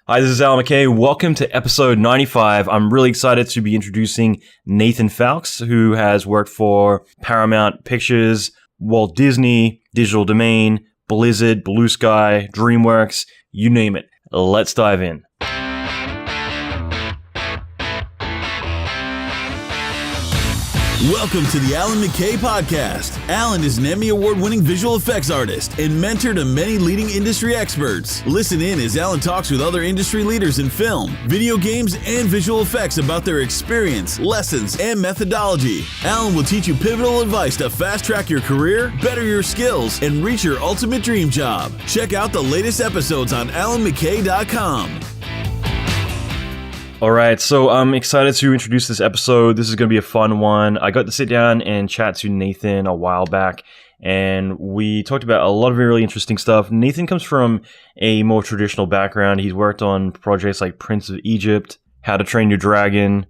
Hi, this is Allan McKay. Welcome to episode 95. I'm really excited to be introducing Nathan Fowkes, who has worked for Paramount Pictures, Walt Disney, Digital Domain, Blizzard, Blue Sky, DreamWorks, you name it. Let's dive in. Welcome to the Allan McKay podcast. Allan is an Emmy Award-winning visual effects artist and mentor to many leading industry experts. Listen in as Allan talks with other industry leaders in film, video games, and visual effects about their experience, lessons, and methodology. Allan will teach you pivotal advice to fast-track your career, better your skills, and reach your ultimate dream job. Check out the latest episodes on allanmckay.com. All right, so I'm excited to introduce this episode. This is going to be a fun one. I got to sit down and chat to Nathan a while back, and we talked about a lot of really interesting stuff. Nathan comes from a more traditional background. He's worked on projects like Prince of Egypt, How to Train Your Dragon,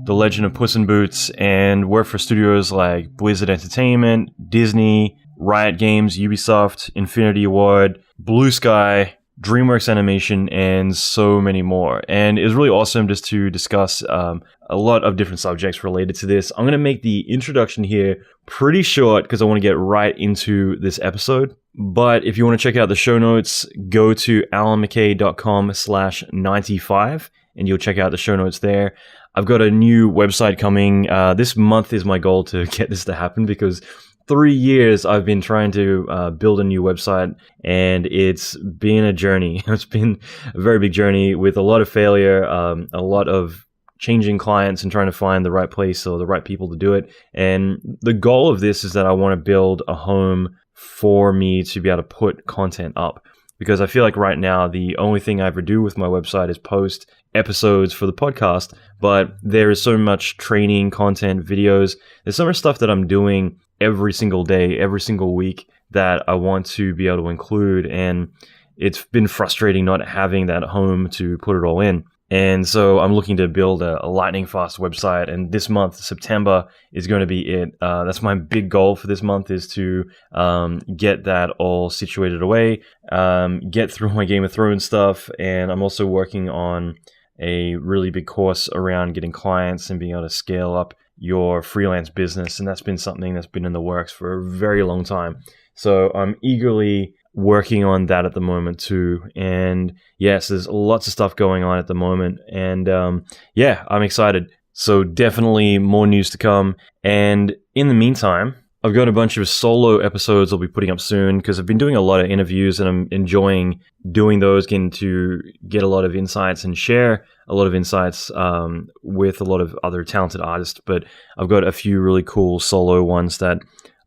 The Legend of Puss in Boots, and worked for studios like Blizzard Entertainment, Disney, Riot Games, Ubisoft, Infinity Ward, Blue Sky, DreamWorks Animation, and so many more. And it was really awesome just to discuss a lot of different subjects related to this. I'm going to make the introduction here pretty short because I want to get right into this episode. But if you want to check out the show notes, go to allanmckay.com/95 and you'll check out the show notes there. I've got a new website coming. This month is my goal to get this to happen because 3 years I've been trying to build a new website, and it's been a journey. It's been a very big journey with a lot of failure, a lot of changing clients and trying to find the right place or the right people to do it. And the goal of this is that I want to build a home for me to be able to put content up. Because I feel like right now, the only thing I ever do with my website is post episodes for the podcast, but there is so much training, content, videos. There's so much stuff that I'm doing every single day, every single week that I want to be able to include. And it's been frustrating not having that home to put it all in. And so I'm looking to build a lightning fast website. And this month, September, is going to be it. That's my big goal for this month, is to get that all situated away, get through my Game of Thrones stuff. And I'm also working on a really big course around getting clients and being able to scale up your freelance business. And that's been something that's been in the works for a very long time. So I'm eagerly working on that at the moment too. And yes, there's lots of stuff going on at the moment. And yeah, I'm excited. So definitely more news to come. And in the meantime, I've got a bunch of solo episodes I'll be putting up soon because I've been doing a lot of interviews and I'm enjoying doing those, getting to get a lot of insights and share a lot of insights with a lot of other talented artists. But I've got a few really cool solo ones that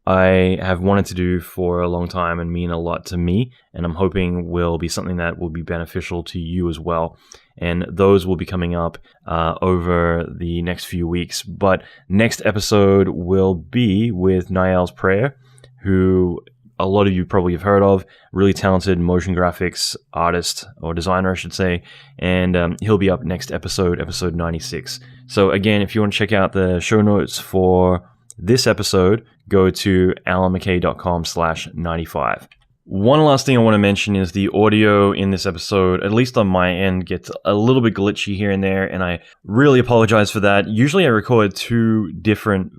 I have wanted to do for a long time and mean a lot to me. And I'm hoping will be something that will be beneficial to you as well. And those will be coming up over the next few weeks. But next episode will be with Niall's Prayer, who a lot of you probably have heard of, really talented motion graphics artist, or designer, I should say. And he'll be up next episode, episode 96. So again, if you want to check out the show notes for this episode, go to allanmckay.com/95. One last thing I want to mention is the audio in this episode, at least on my end, gets a little bit glitchy here and there, and I really apologize for that. Usually I record two different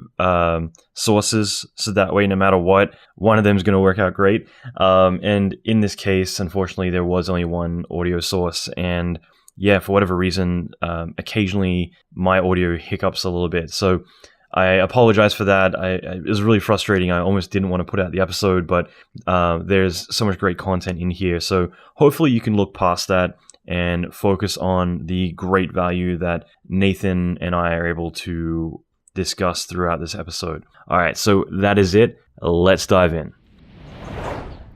sources, so that way no matter what, one of them is going to work out great. And in this case, unfortunately, there was only one audio source, and yeah, for whatever reason, occasionally my audio hiccups a little bit. So I apologize for that. It was really frustrating. I almost didn't want to put out the episode, but there's so much great content in here. So hopefully you can look past that and focus on the great value that Nathan and I are able to discuss throughout this episode. All right, so that is it. Let's dive in.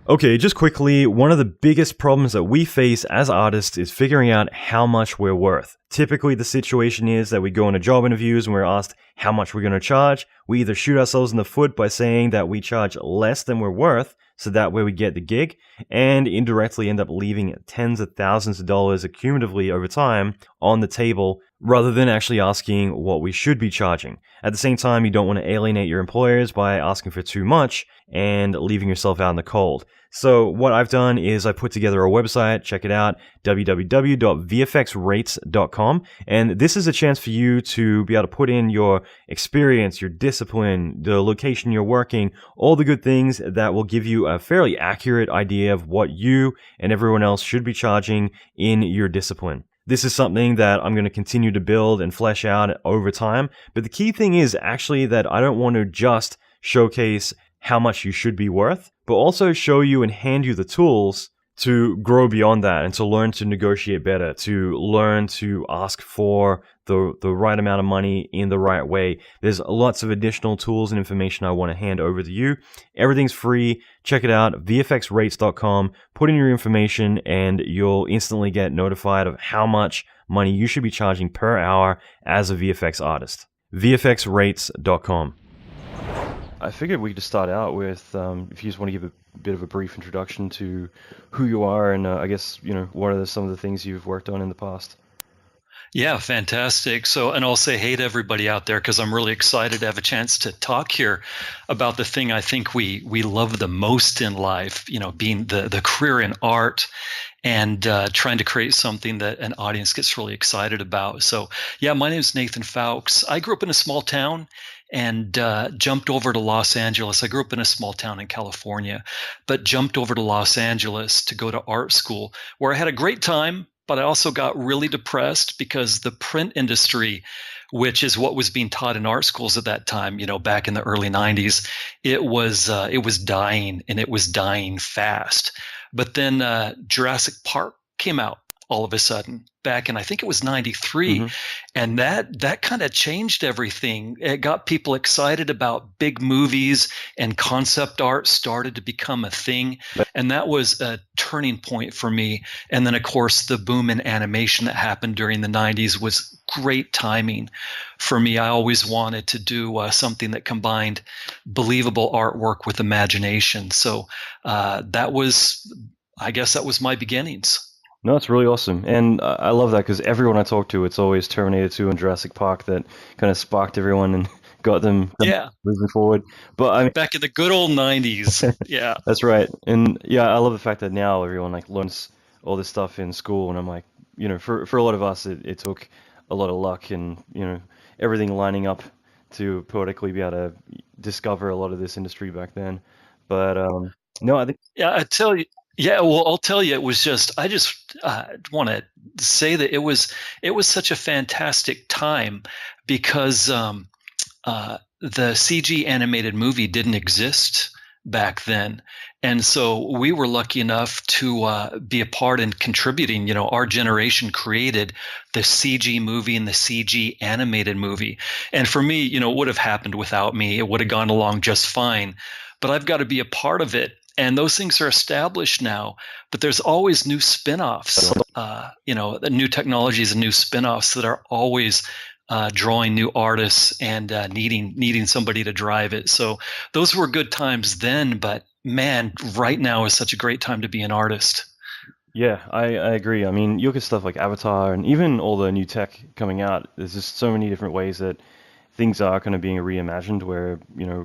Okay, just quickly, one of the biggest problems that we face as artists is figuring out how much we're worth. Typically, the situation is that we go into job interviews and we're asked how much we're going to charge. We either shoot ourselves in the foot by saying that we charge less than we're worth, so that way we get the gig, and indirectly end up leaving tens of thousands of dollars accumulatively over time on the table rather than actually asking what we should be charging. At the same time, you don't want to alienate your employers by asking for too much and leaving yourself out in the cold. So what I've done is I put together a website, check it out, www.vfxrates.com, and this is a chance for you to be able to put in your experience, your discipline, the location you're working, all the good things that will give you a fairly accurate idea of what you and everyone else should be charging in your discipline. This is something that I'm going to continue to build and flesh out over time, but the key thing is actually that I don't want to just showcase how much you should be worth, but also show you and hand you the tools to grow beyond that and to learn to negotiate better, to learn to ask for the right amount of money in the right way. There's lots of additional tools and information I want to hand over to you. Everything's free. Check it out, vfxrates.com. Put in your information and you'll instantly get notified of how much money you should be charging per hour as a VFX artist. vfxrates.com. I figured we could just start out with, if you just want to give a bit of a brief introduction to who you are and I guess, what are some of the things you've worked on in the past? Yeah, fantastic. So, and I'll say hey to everybody out there because I'm really excited to have a chance to talk here about the thing I think we love the most in life, being the career in art and trying to create something that an audience gets really excited about. So, yeah, my name is Nathan Fowkes. I grew up in a small town and jumped over to Los Angeles. I grew up in a small town in California, but jumped over to Los Angeles to go to art school where I had a great time, but I also got really depressed because the print industry, which is what was being taught in art schools at that time, back in the early 90s, it was dying, and it was dying fast. But then Jurassic Park came out all of a sudden back in, I think it was 93. Mm-hmm. And that kind of changed everything. It got people excited about big movies, and concept art started to become a thing. And that was a turning point for me. And then, of course, the boom in animation that happened during the 90s was great timing for me. I always wanted to do something that combined believable artwork with imagination. So that was my beginnings. No, it's really awesome. And I love that because everyone I talk to, it's always Terminator 2 and Jurassic Park that kind of sparked everyone and got them moving forward. But I mean, back in the good old 90s. Yeah. That's right. And yeah, I love the fact that now everyone learns all this stuff in school. And I'm like, for a lot of us, it took a lot of luck and, everything lining up to poetically be able to discover a lot of this industry back then. But no, I think... Yeah, I tell you. Yeah, well, I'll tell you, it was I just want to say that it was such a fantastic time because the CG animated movie didn't exist back then. And so we were lucky enough to be a part in contributing. Our generation created the CG movie and the CG animated movie. And for me, it would have happened without me. It would have gone along just fine. But I've got to be a part of it. And those things are established now, but there's always new spin-offs, the new technologies and new spin-offs that are always drawing new artists and needing somebody to drive it. So those were good times then, but man, right now is such a great time to be an artist. Yeah, I agree. I mean, you look at stuff like Avatar and even all the new tech coming out, there's just so many different ways that things are kind of being reimagined where,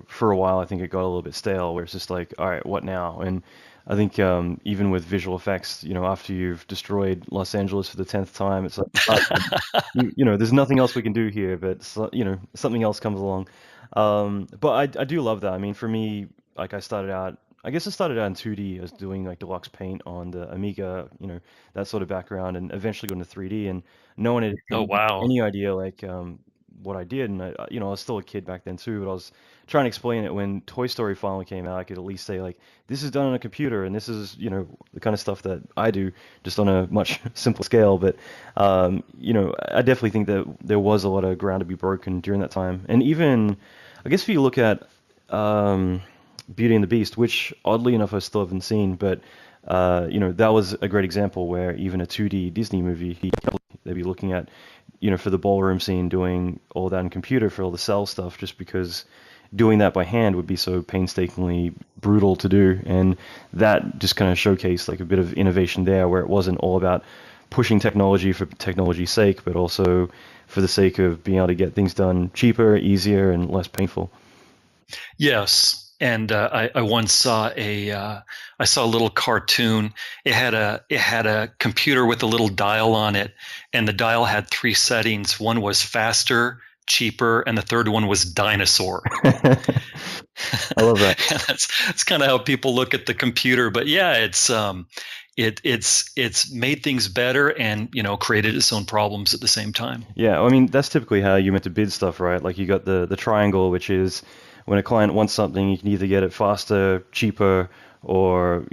for a while I think it got a little bit stale where it's just like, all right, what now? And I think even with visual effects, after you've destroyed Los Angeles for the 10th time, it's like, there's nothing else we can do here, but, something else comes along. But I do love that. I mean, for me, I started out in 2D. I was doing deluxe paint on the Amiga, that sort of background, and eventually got into 3D, and no one had any idea what I did, and I was still a kid back then too, but I was trying to explain it when Toy Story finally came out. I could at least say this is done on a computer, and this is the kind of stuff that I do, just on a much simpler scale. But I definitely think that there was a lot of ground to be broken during that time, and even I guess if you look at Beauty and the Beast, which oddly enough I still haven't seen, but that was a great example where even a 2D Disney movie, they'd be looking at for the ballroom scene, doing all that in computer for all the cell stuff, just because doing that by hand would be so painstakingly brutal to do. And that just kind of showcased a bit of innovation there, where it wasn't all about pushing technology for technology's sake, but also for the sake of being able to get things done cheaper, easier, and less painful. Yes. And I once saw I saw a little cartoon. It had a computer with a little dial on it, and the dial had three settings. One was faster, cheaper, and the third one was dinosaur. I love that. And that's kind of how people look at the computer. But yeah, it's made things better and created its own problems at the same time. Yeah, I mean that's typically how you meant to bid stuff, right? Like you got the triangle, which is when a client wants something, you can either get it faster, cheaper, or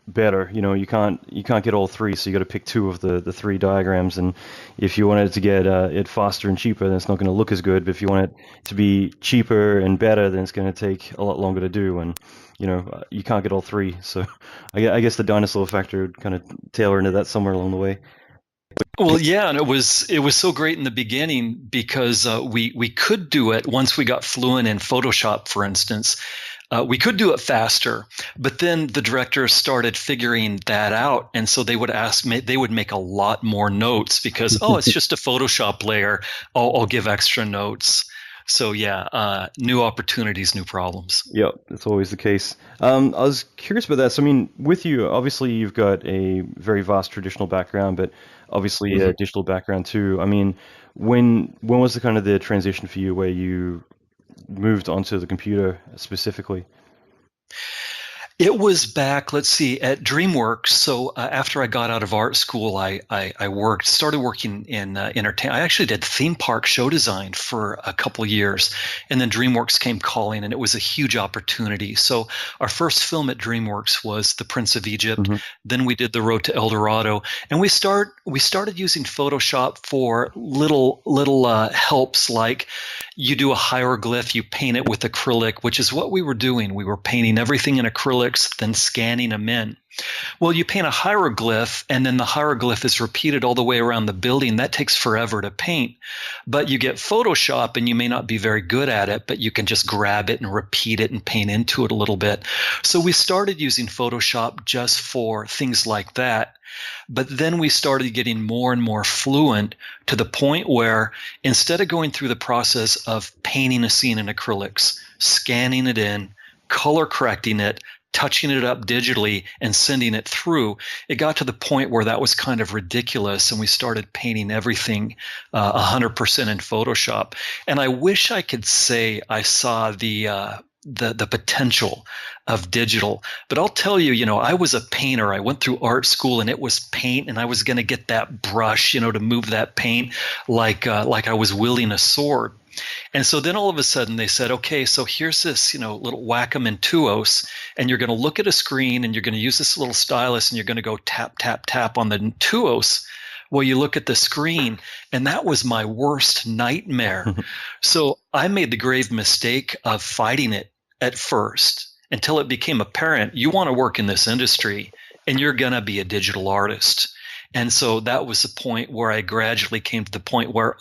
better. You can't get all three, so you got to pick two of the three diagrams. And if you wanted to get it faster and cheaper, then it's not going to look as good. But if you want it to be cheaper and better, then it's going to take a lot longer to do. And you can't get all three. So I guess the dinosaur factor would kind of tailor into that somewhere along the way. Well, yeah, and it was so great in the beginning because we could do it once we got fluent in Photoshop, for instance. We could do it faster, but then the directors started figuring that out, and so they would make a lot more notes because it's just a Photoshop layer. I'll give extra notes. So yeah, new opportunities, new problems. Yep, that's always the case. I was curious about that. So I mean, with you, obviously you've got a very vast traditional background, but obviously a digital background too. I mean, when was the kind of the transition for you where you moved onto the computer specifically? It was back, let's see, at DreamWorks. So after I got out of art school, I started working in entertainment. I actually did theme park show design for a couple of years, and then DreamWorks came calling, and it was a huge opportunity. So our first film at DreamWorks was The Prince of Egypt. Mm-hmm. Then we did The Road to El Dorado, and we started using Photoshop for little helps, like you do a hieroglyph, you paint it with acrylic, which is what we were doing. We were painting everything in acrylics, then scanning them in. Well, you paint a hieroglyph, and then the hieroglyph is repeated all the way around the building. That takes forever to paint. But you get Photoshop, and you may not be very good at it, but you can just grab it and repeat it and paint into it a little bit. So we started using Photoshop just for things like that. But then we started getting more and more fluent to the point where instead of going through the process of painting a scene in acrylics, scanning it in, color correcting it, touching it up digitally and sending it through, it got to the point where that was kind of ridiculous, and we started painting everything 100% in Photoshop. And I wish I could say I saw the potential of digital, but I'll tell you, I was a painter. I went through art school, and it was paint, and I was going to get that brush, to move that paint like I was wielding a sword. And so then all of a sudden they said, okay, so here's this, little Wacom Intuos, and you're going to look at a screen, and you're going to use this little stylus, and you're going to go tap, tap, tap on the Intuos. Well, you look at the screen, and that was my worst nightmare. So I made the grave mistake of fighting it at first until it became apparent you want to work in this industry, and you're going to be a digital artist. And so that was the point where I gradually came to the point where,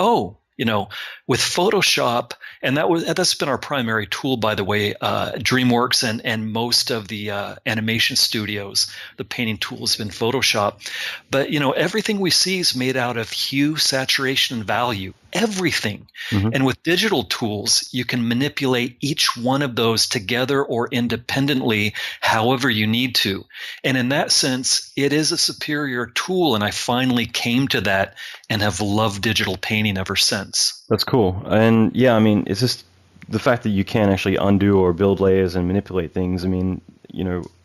with Photoshop, and that's been our primary tool, by the way, DreamWorks and most of the animation studios, the painting tool has been Photoshop. But, everything we see is made out of hue, saturation, and value, everything. Mm-hmm. And with digital tools, you can manipulate each one of those together or independently, however you need to. And in that sense, it is a superior tool. And I finally came to that and have loved digital painting ever since. That's cool. And yeah, I mean, it's just the fact that you can actually undo or build layers and manipulate things. I mean,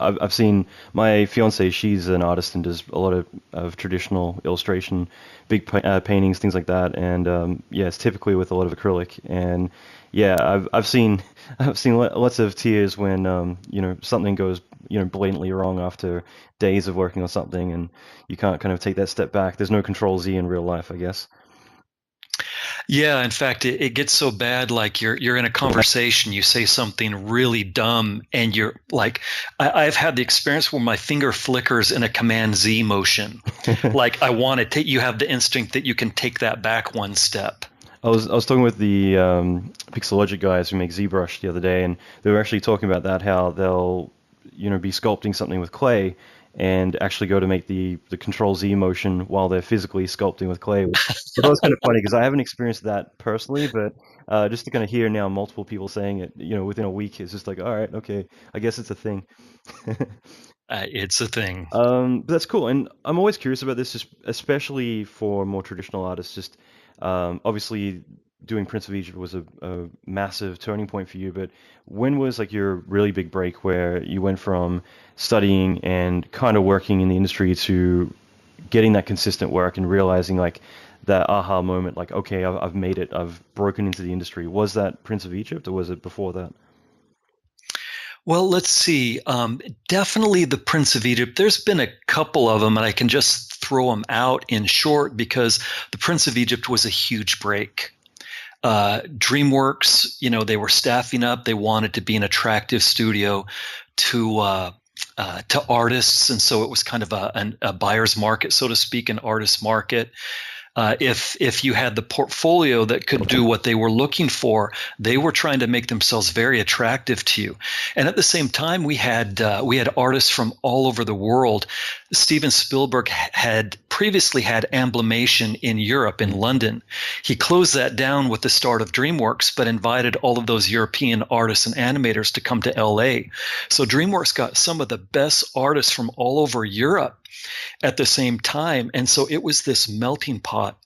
I've seen my fiance, she's an artist and does a lot of traditional illustration, big paintings, things like that. And yeah, it's typically with a lot of acrylic. And yeah, I've seen lots of tears when something goes blatantly wrong after days of working on something, and you can't kind of take that step back. There's no Control Z in real life, I guess. Yeah, in fact, it gets so bad. Like you're in a conversation, you say something really dumb, and you're like, I've had the experience where my finger flickers in a Command Z motion. Like I want to take. You have the instinct that you can take that back one step. I was talking with the Pixelogic guys who make ZBrush the other day, and they were actually talking about that, how they'll be sculpting something with clay, and actually go to make the Control Z motion while they're physically sculpting with clay. So that was kind of funny because I haven't experienced that personally, but just to kind of hear now multiple people saying it, within a week, it's just like, all right, okay, I guess it's a thing. It's a thing. But that's cool, and I'm always curious about this, especially for more traditional artists. Just obviously, doing Prince of Egypt was a massive turning point for you. But when was like your really big break where you went from studying and kind of working in the industry to getting that consistent work and realizing like that aha moment, like, okay, I've made it, I've broken into the industry? Was that Prince of Egypt, or was it before that? Well, let's see. Definitely the Prince of Egypt. There's been a couple of them, and I can just throw them out in short because the Prince of Egypt was a huge break. DreamWorks, they were staffing up. They wanted to be an attractive studio to artists, and so it was kind of a buyer's market, so to speak, an artist market. If you had the portfolio that could do what they were looking for, they were trying to make themselves very attractive to you. And at the same time, we had artists from all over the world. Steven Spielberg had previously had Amblimation in Europe, in London. He closed that down with the start of DreamWorks, but invited all of those European artists and animators to come to LA. So DreamWorks got some of the best artists from all over Europe at the same time. And so it was this melting pot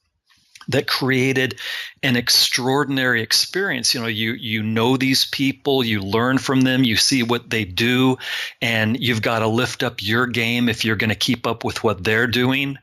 that created an extraordinary experience. You know these people, you learn from them, you see what they do, and you've got to lift up your game if you're going to keep up with what they're doing.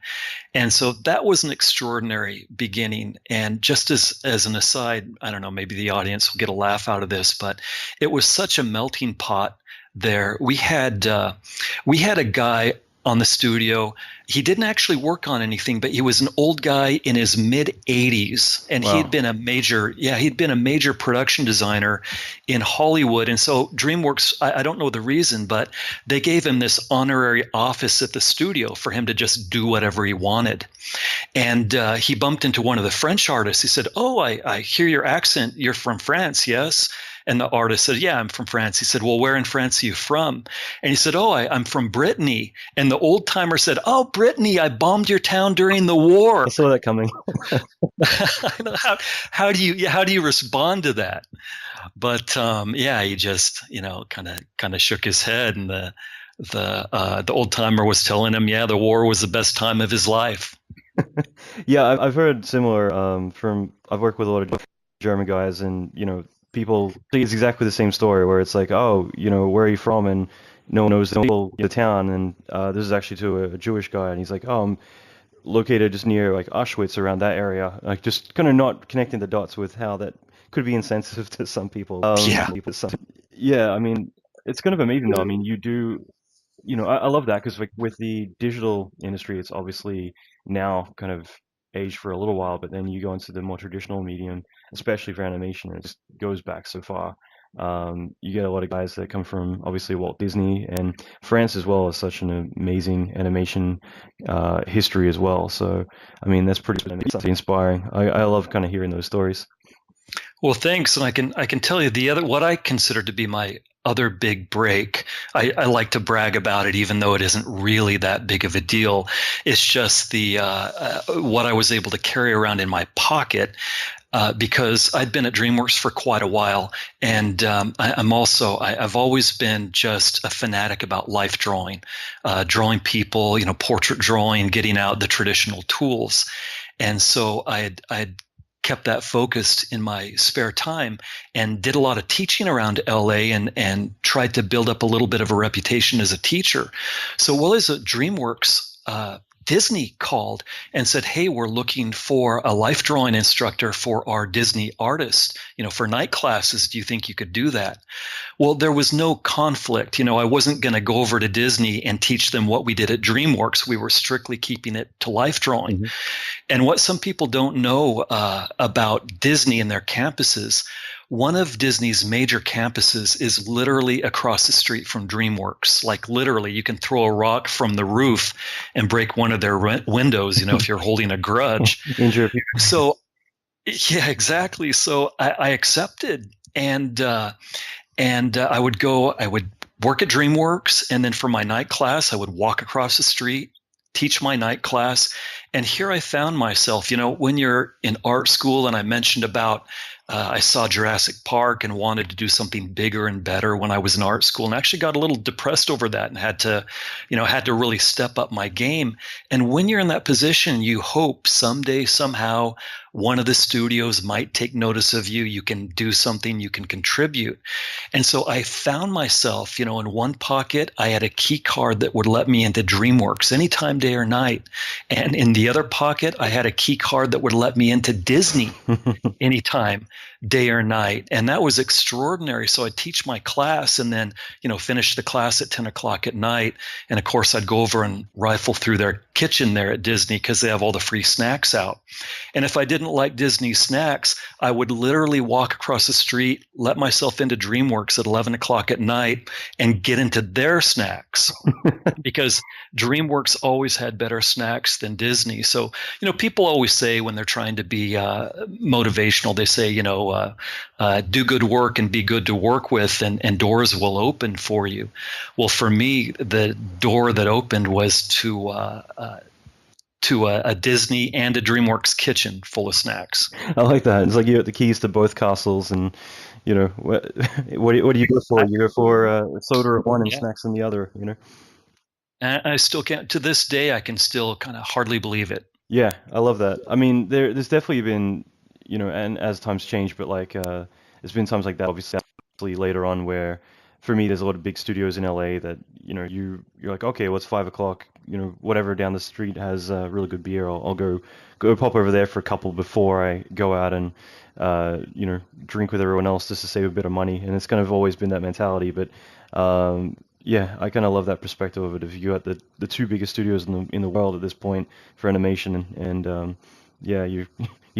And so that was an extraordinary beginning. And just as an aside, I don't know, maybe the audience will get a laugh out of this, but it was such a melting pot there. We had a guy on the studio. He didn't actually work on anything, but he was an old guy in his mid 80s, and Wow. he'd been a major production designer in Hollywood. And so DreamWorks, I don't know the reason, but they gave him this honorary office at the studio for him to just do whatever he wanted. And he bumped into one of the French artists. He said, "Oh, I hear your accent. You're from France, yes?" And the artist said, "Yeah, I'm from France." He said, "Well, where in France are you from?" And he said, "Oh, I'm from Brittany." And the old timer said, "Oh, Brittany, I bombed your town during the war." I saw that coming. How do you respond to that? But he just kind of shook his head, and the old timer was telling him, the war was the best time of his life. Yeah, I've heard similar I've worked with a lot of German guys, and people think it's exactly the same story where it's like, oh, where are you from? And no one knows the town, and this is actually to a Jewish guy, and he's like, oh, I'm located just near like Auschwitz, around that area, like just kind of not connecting the dots with how that could be insensitive to some people. Yeah, I mean, it's kind of amazing though. I mean, you do, I love that because like with the digital industry, it's obviously now kind of aged for a little while, but then you go into the more traditional medium, especially for animation, it just goes back so far. You get a lot of guys that come from obviously Walt Disney, and France as well is such an amazing animation history as well. So, I mean, that's pretty inspiring. I love kind of hearing those stories. Well, thanks. And I can tell you what I consider to be my other big break. I like to brag about it, even though it isn't really that big of a deal. It's just the what I was able to carry around in my pocket. Because I'd been at DreamWorks for quite a while, and I've always been just a fanatic about life drawing, drawing people, portrait drawing, getting out the traditional tools, and so I'd kept that focused in my spare time and did a lot of teaching around LA and tried to build up a little bit of a reputation as a teacher. So while I was at DreamWorks, Disney called and said, "Hey, we're looking for a life drawing instructor for our Disney artists, for night classes. Do you think you could do that?" Well, there was no conflict. I wasn't going to go over to Disney and teach them what we did at DreamWorks. We were strictly keeping it to life drawing. Mm-hmm. And what some people don't know about Disney and their campuses, one of Disney's major campuses is literally across the street from DreamWorks. Like literally, you can throw a rock from the roof and break one of their windows, if you're holding a grudge. So, yeah, exactly. So I accepted, and I would work at DreamWorks, and then for my night class, I would walk across the street, teach my night class. And here I found myself, when you're in art school, and I mentioned about I saw Jurassic Park and wanted to do something bigger and better when I was in art school, and actually got a little depressed over that and had to really step up my game. And when you're in that position, you hope someday, somehow, one of the studios might take notice of you. You can do something, you can contribute. And so I found myself, in one pocket, I had a key card that would let me into DreamWorks anytime, day or night. And in the other pocket, I had a key card that would let me into Disney anytime, day or night. And that was extraordinary. So I'd teach my class and then, finish the class at 10 o'clock at night. And of course, I'd go over and rifle through their kitchen there at Disney because they have all the free snacks out. And if I didn't like Disney snacks, I would literally walk across the street, let myself into DreamWorks at 11 o'clock at night and get into their snacks because DreamWorks always had better snacks than Disney. So, people always say when they're trying to be motivational, they say, do good work and be good to work with, and doors will open for you. Well, for me, the door that opened was to a Disney and a DreamWorks kitchen full of snacks. I like that. It's like you got the keys to both castles, and what do you go for? You go for soda at one and snacks in the other. And I still can't. To this day, I can still kind of hardly believe it. Yeah, I love that. I mean, there's definitely been, and as times change, but like there's been times like that, obviously later on, where for me, there's a lot of big studios in LA that you're like, okay, well, it's 5 o'clock, whatever down the street has really good beer. I'll go pop over there for a couple before I go out and drink with everyone else just to save a bit of money. And it's kind of always been that mentality, but yeah, I kind of love that perspective of it. If you got the two biggest studios in the world at this point for animation, and yeah, you're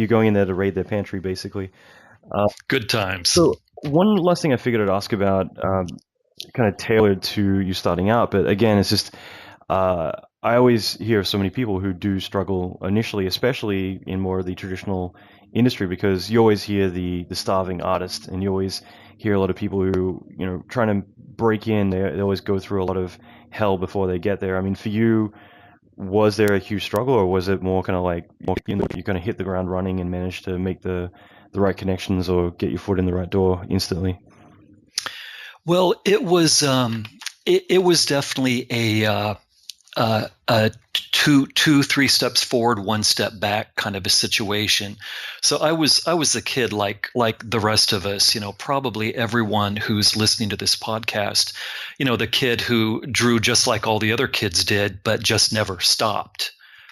going in there to raid their pantry basically. Good times. So one last thing I figured I'd ask about, kind of tailored to you starting out, but again, it's just I always hear of so many people who do struggle initially, especially in more of the traditional industry, because you always hear the starving artist, and you always hear a lot of people who trying to break in. They always go through a lot of hell before they get there. I mean, for you, was there a huge struggle, or was it more kind of like you kind of hit the ground running and managed to make the right connections or get your foot in the right door instantly? Well, it was definitely a 3 steps forward, 1 step back kind of a situation. So I was a kid like the rest of us, probably everyone who's listening to this podcast, the kid who drew just like all the other kids did, but just never stopped.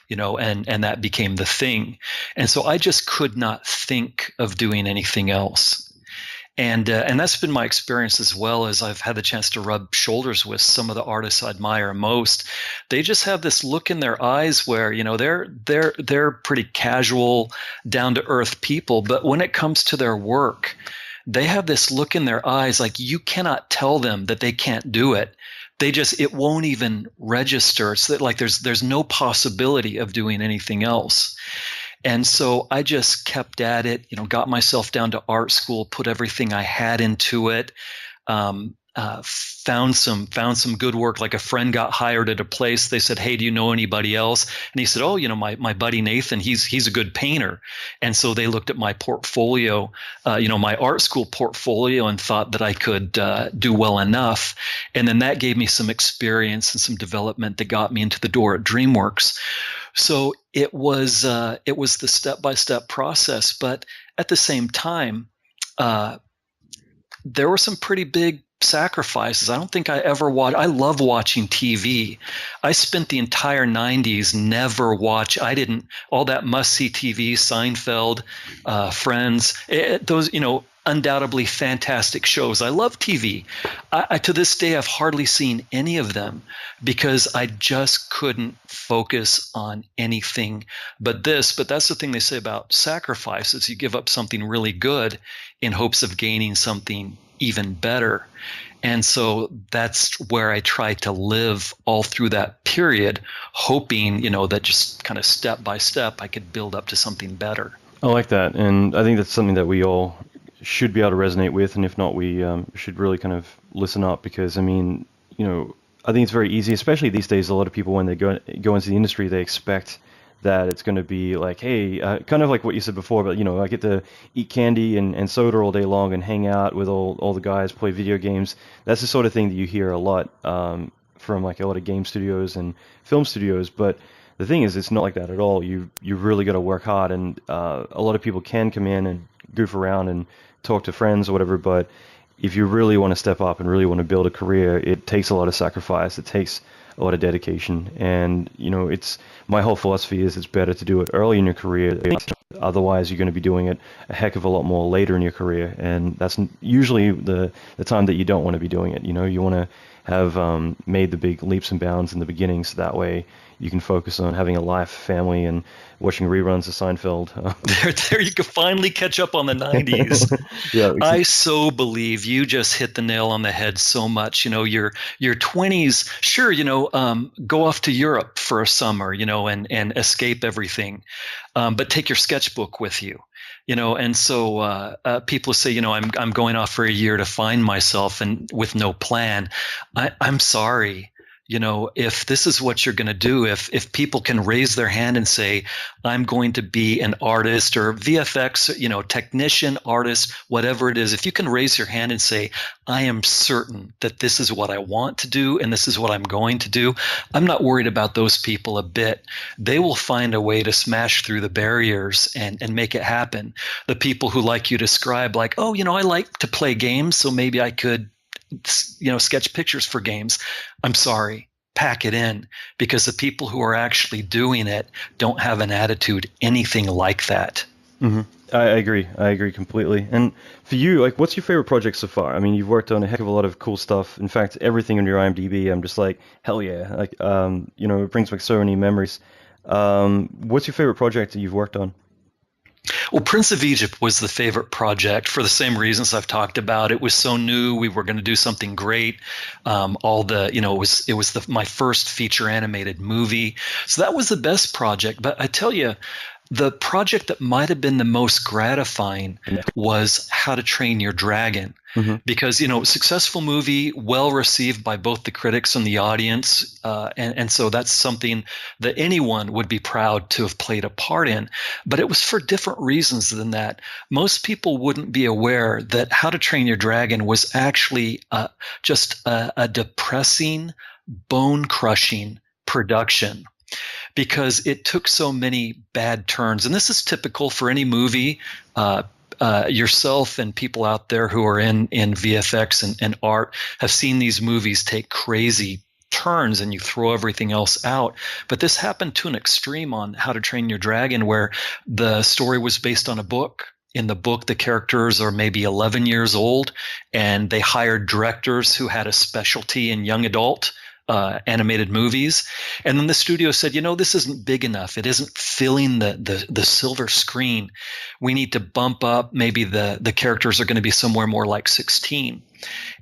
And that became the thing. And so I just could not think of doing anything else. And that's been my experience as well, as I've had the chance to rub shoulders with some of the artists I admire most. They just have this look in their eyes where, they're pretty casual, down to earth people. But when it comes to their work, they have this look in their eyes like you cannot tell them that they can't do it. It won't even register. It's like there's no possibility of doing anything else. And so I just kept at it, got myself down to art school, put everything I had into it, found some good work. Like a friend got hired at a place. They said, "Hey, do you know anybody else?" And he said, "Oh, my buddy Nathan, he's a good painter." And so they looked at my portfolio, my art school portfolio, and thought that I could do well enough. And then that gave me some experience and some development that got me into the door at DreamWorks. So it was the step-by-step process, but at the same time, there were some pretty big sacrifices. I don't think I ever watched. I love watching TV. I spent the entire 90s never watch. I didn't all that must-see TV, Seinfeld, Friends, those undoubtedly fantastic shows. I love TV. I to this day I've hardly seen any of them because I just couldn't focus on anything but this. But that's the thing they say about sacrifices. You give up something really good in hopes of gaining something even better. And so that's where I tried to live all through that period, hoping, that just kind of step by step I could build up to something better. I like that. And I think that's something that we all should be able to resonate with, and if not, we should really kind of listen up, because I mean, I think it's very easy, especially these days. A lot of people, when they go into the industry, they expect that it's going to be like, hey, kind of like what you said before, but I get to eat candy and soda all day long and hang out with all the guys, play video games. That's the sort of thing that you hear a lot from like a lot of game studios and film studios. But the thing is, it's not like that at all. You really got to work hard, and a lot of people can come in and goof around and talk to friends or whatever, but if you really want to step up and really want to build a career, it takes a lot of sacrifice. It takes a lot of dedication, and it's my whole philosophy is it's better to do it early in your career. Otherwise, you're going to be doing it a heck of a lot more later in your career, and that's usually the time that you don't want to be doing it. You want to have made the big leaps and bounds in the beginning, so that way you can focus on having a life, family, and watching reruns of Seinfeld. There you can finally catch up on the 90s. Yeah, I so believe you just hit the nail on the head so much. Your 20s, sure, go off to Europe for a summer, and escape everything. But take your sketchbook with you. And so people say, I'm going off for a year to find myself, and with no plan. I'm sorry. If this is what you're going to do, if people can raise their hand and say, I'm going to be an artist or VFX, technician, artist, whatever it is, if you can raise your hand and say, I am certain that this is what I want to do and this is what I'm going to do, I'm not worried about those people a bit. They will find a way to smash through the barriers and make it happen. The people who, like you describe, like, oh, I like to play games, so maybe I could sketch pictures for games. I'm sorry, pack it in, because the people who are actually doing it don't have an attitude anything like that. Mm-hmm. I agree completely. And for you, like, what's your favorite project so far? I mean, you've worked on a heck of a lot of cool stuff. In fact, everything on your IMDb, I'm just like, hell yeah. Like, it brings back so many memories. What's your favorite project that you've worked on? Well, Prince of Egypt was the favorite project for the same reasons I've talked about. It was so new. We were going to do something great. It was my first feature animated movie. So that was the best project. But I tell you, the project that might have been the most gratifying was How to Train Your Dragon. Mm-hmm. Because, successful movie, well received by both the critics and the audience. And so that's something that anyone would be proud to have played a part in. But it was for different reasons than that. Most people wouldn't be aware that How to Train Your Dragon was actually just a depressing, bone-crushing production, because it took so many bad turns. And this is typical for any movie. Yourself and people out there who are in VFX and art have seen these movies take crazy turns and you throw everything else out. But this happened to an extreme on How to Train Your Dragon, where the story was based on a book. In the book, the characters are maybe 11 years old, and they hired directors who had a specialty in young adult animated movies. And then the studio said, this isn't big enough. It isn't filling the silver screen. We need to bump up. Maybe the characters are going to be somewhere more like 16.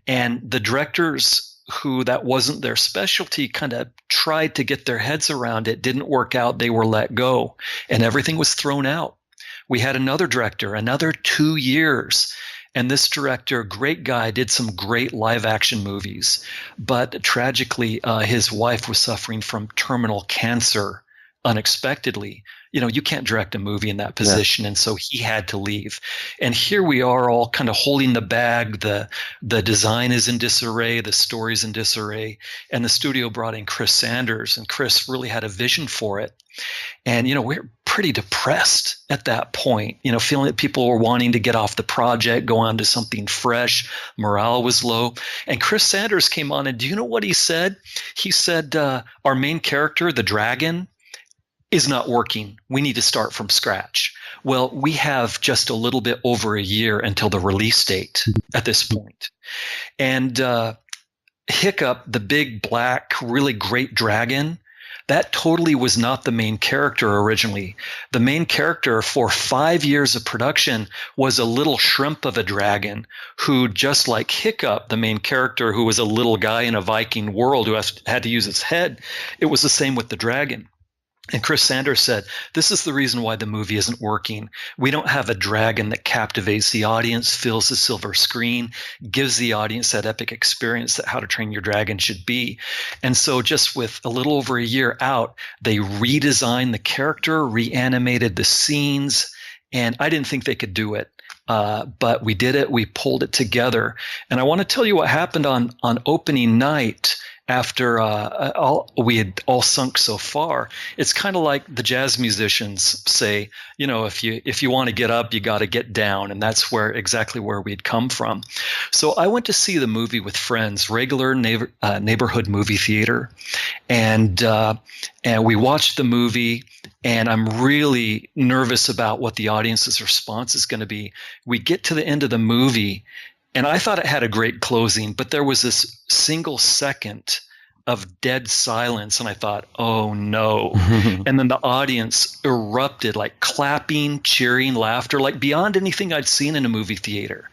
And the directors who that wasn't their specialty kind of tried to get their heads around it. Didn't work out. They were let go, and everything was thrown out. We had another director, another 2 years. And this director, great guy, did some great live action movies. But tragically, his wife was suffering from terminal cancer unexpectedly. You can't direct a movie in that position. Yeah. And so he had to leave. And here we are all kind of holding the bag. The design is in disarray. The story's in disarray. And the studio brought in Chris Sanders, and Chris really had a vision for it. And, we're pretty depressed at that point, feeling that people were wanting to get off the project, go on to something fresh. Morale was low. And Chris Sanders came on, and do you know what he said? He said, our main character, the dragon, is not working. We need to start from scratch. Well, we have just a little bit over a year until the release date at this point. And Hiccup, the big black, really great dragon, that totally was not the main character originally. The main character for 5 years of production was a little shrimp of a dragon who, just like Hiccup, the main character who was a little guy in a Viking world who had to use his head, it was the same with the dragon. And Chris Sanders said, this is the reason why the movie isn't working. We don't have a dragon that captivates the audience, fills the silver screen, gives the audience that epic experience that How to Train Your Dragon should be. And so just with a little over a year out, they redesigned the character, reanimated the scenes, and I didn't think they could do it. But we did it. We pulled it together. And I want to tell you what happened on opening night after we had all sunk so far. It's kind of like the jazz musicians say, if you want to get up, you got to get down. And that's exactly where we'd come from. So I went to see the movie with friends, regular neighborhood movie theater. And we watched the movie. And I'm really nervous about what the audience's response is going to be. We get to the end of the movie, and I thought it had a great closing, but there was this single second of dead silence, and I thought, oh no. And then the audience erupted, like clapping, cheering, laughter, like beyond anything I'd seen in a movie theater.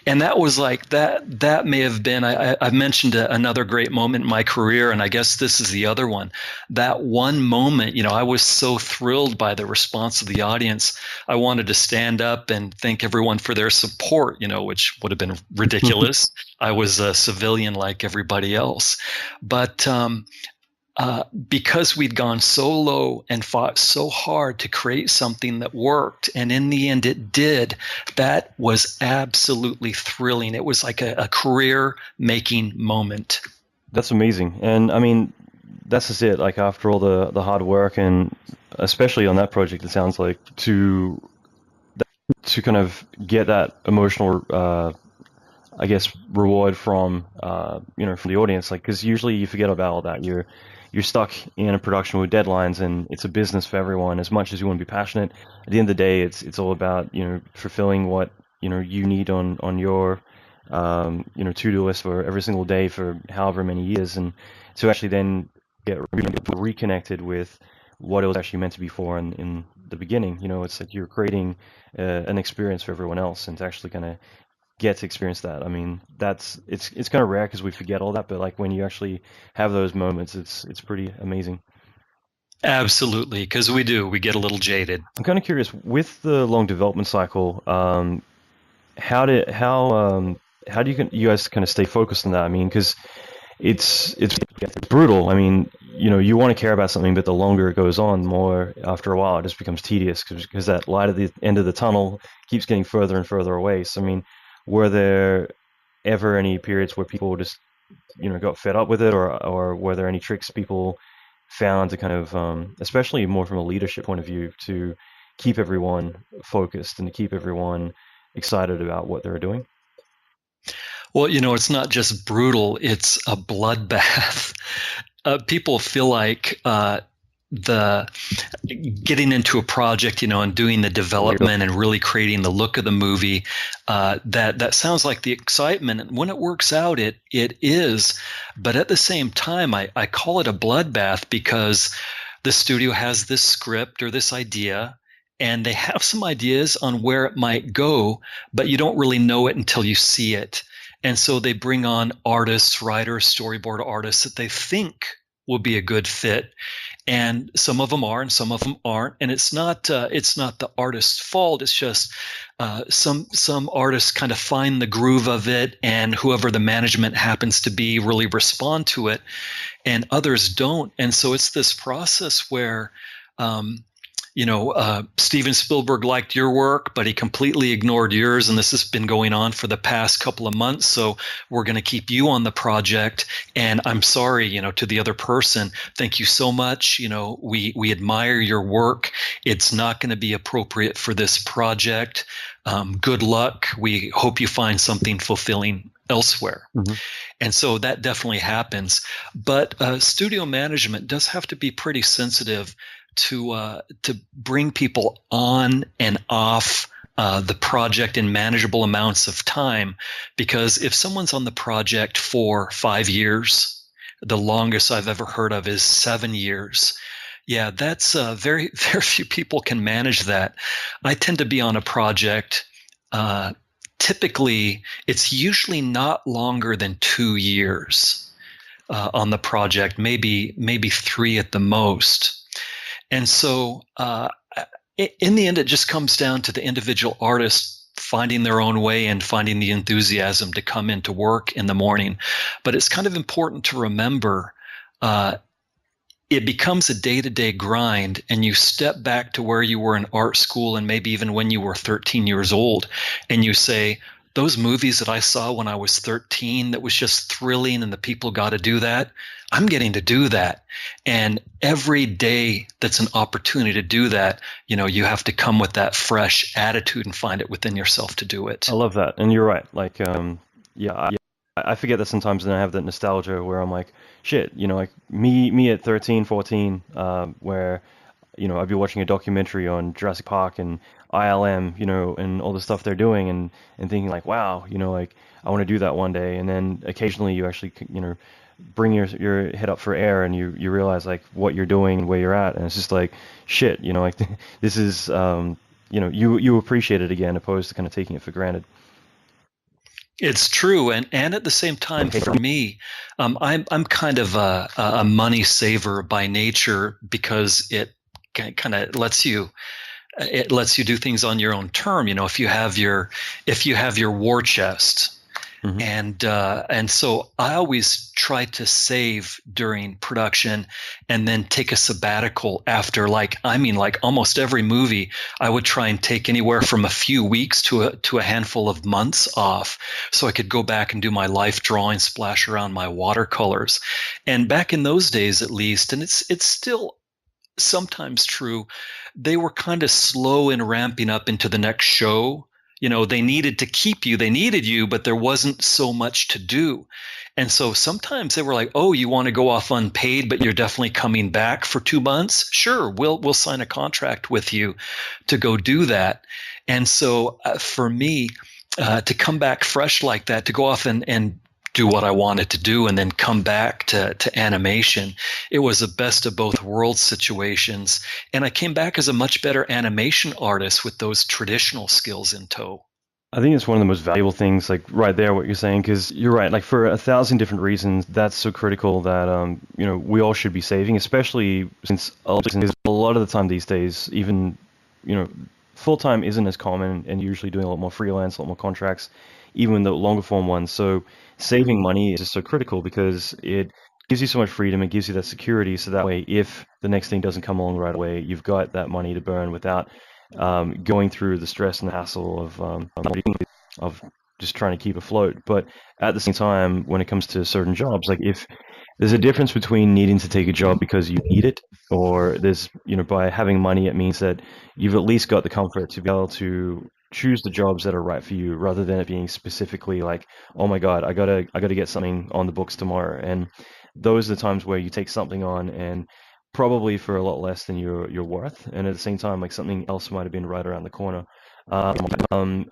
And that was like, that may have been, I've mentioned another great moment in my career, and I guess this is the other one. That one moment, I was so thrilled by the response of the audience. I wanted to stand up and thank everyone for their support, which would have been ridiculous. I was a civilian like everybody else. But because we'd gone so low and fought so hard to create something that worked, and in the end it did, that was absolutely thrilling. It was like a career-making moment. That's amazing. And I mean, that's just it. Like after all the hard work, and especially on that project, it sounds like to kind of get that emotional I guess reward from from the audience, like, because usually you forget about all that. You're stuck in a production with deadlines, and it's a business for everyone. As much as you want to be passionate, at the end of the day, it's all about fulfilling what you need on your to-do list for every single day for however many years, and to actually then get reconnected with what it was actually meant to be for in the beginning. It's like you're creating an experience for everyone else, and to actually kind of get to experience that. I mean, it's kind of rare because we forget all that, but like when you actually have those moments, it's pretty amazing. Absolutely, because we get a little jaded. I'm kind of curious with the long development cycle. How do you guys kind of stay focused on that? I mean, because it's brutal. I mean, you want to care about something, but the longer it goes on, the more after a while it just becomes tedious because that light at the end of the tunnel keeps getting further and further away. So I mean, were there ever any periods where people just, got fed up with it, or were there any tricks people found to kind of, especially more from a leadership point of view, to keep everyone focused and to keep everyone excited about what they're doing? Well, it's not just brutal; it's a bloodbath. People feel like the getting into a project, and doing the development and really creating the look of the movie, that sounds like the excitement. And when it works out, it is. But at the same time, I call it a bloodbath because the studio has this script or this idea, and they have some ideas on where it might go, but you don't really know it until you see it. And so they bring on artists, writers, storyboard artists that they think will be a good fit. And some of them are, and some of them aren't. And it's not the artist's fault. It's just some artists kind of find the groove of it, and whoever the management happens to be really respond to it, and others don't. And so it's this process where Steven Spielberg liked your work, but he completely ignored yours. And this has been going on for the past couple of months. So we're going to keep you on the project. And I'm sorry, to the other person, thank you so much. We admire your work. It's not going to be appropriate for this project. Good luck. We hope you find something fulfilling elsewhere. Mm-hmm. And so that definitely happens. But studio management does have to be pretty sensitive to bring people on and off the project in manageable amounts of time, because if someone's on the project for 5 years, the longest I've ever heard of is 7 years. Yeah, that's very, very few people can manage that. I tend to be on a project. Typically, it's usually not longer than 2 years on the project, maybe 3 at the most. And so in the end, it just comes down to the individual artist finding their own way and finding the enthusiasm to come into work in the morning. But it's kind of important to remember it becomes a day-to-day grind, and you step back to where you were in art school and maybe even when you were 13 years old, and you say, those movies that I saw when I was 13 that was just thrilling and the people got to do that, I'm getting to do that. And every day that's an opportunity to do that, you have to come with that fresh attitude and find it within yourself to do it. I love that. And you're right. Like, I forget that sometimes, and I have that nostalgia where I'm like, shit, like me at 13, 14, where, I'd be watching a documentary on Jurassic Park and ILM, and all the stuff they're doing, and thinking like, wow, like I want to do that one day. And then occasionally you actually, bring your head up for air, and you realize like what you're doing and where you're at, and it's just like, shit, like this is, you appreciate it again, opposed to kind of taking it for granted. It's true, and at the same time, for me, I'm kind of a money saver by nature, because it kind of lets you do things on your own term. If you have your war chest. Mm-hmm. And so I always try to save during production and then take a sabbatical after, like almost every movie. I would try and take anywhere from a few weeks to a handful of months off, so I could go back and do my life drawing, splash around my watercolors. And back in those days, at least, and it's still sometimes true, they were kind of slow in ramping up into the next show. They needed to keep you, they needed you, but there wasn't so much to do. And so sometimes they were like, oh, you want to go off unpaid, but you're definitely coming back for 2 months? Sure, we'll sign a contract with you to go do that. And so for me, to come back fresh like that, to go off and do what I wanted to do and then come back to animation, it was a best of both worlds situations. And I came back as a much better animation artist with those traditional skills in tow. I think it's one of the most valuable things, like right there, what you're saying, because you're right. Like for 1,000 different reasons, that's so critical that we all should be saving, especially since a lot of the time these days, even full time isn't as common, and you're usually doing a lot more freelance, a lot more contracts, even the longer form ones. So saving money is just so critical because it gives you so much freedom. It gives you that security. So that way, if the next thing doesn't come along right away, you've got that money to burn without going through the stress and the hassle of just trying to keep afloat. But at the same time, when it comes to certain jobs, like if there's a difference between needing to take a job because you need it, or there's, by having money, it means that you've at least got the comfort to be able to choose the jobs that are right for you, rather than it being specifically like, oh my God, I gotta get something on the books tomorrow. And those are the times where you take something on, and probably for a lot less than you're worth, and at the same time, like something else might have been right around the corner. I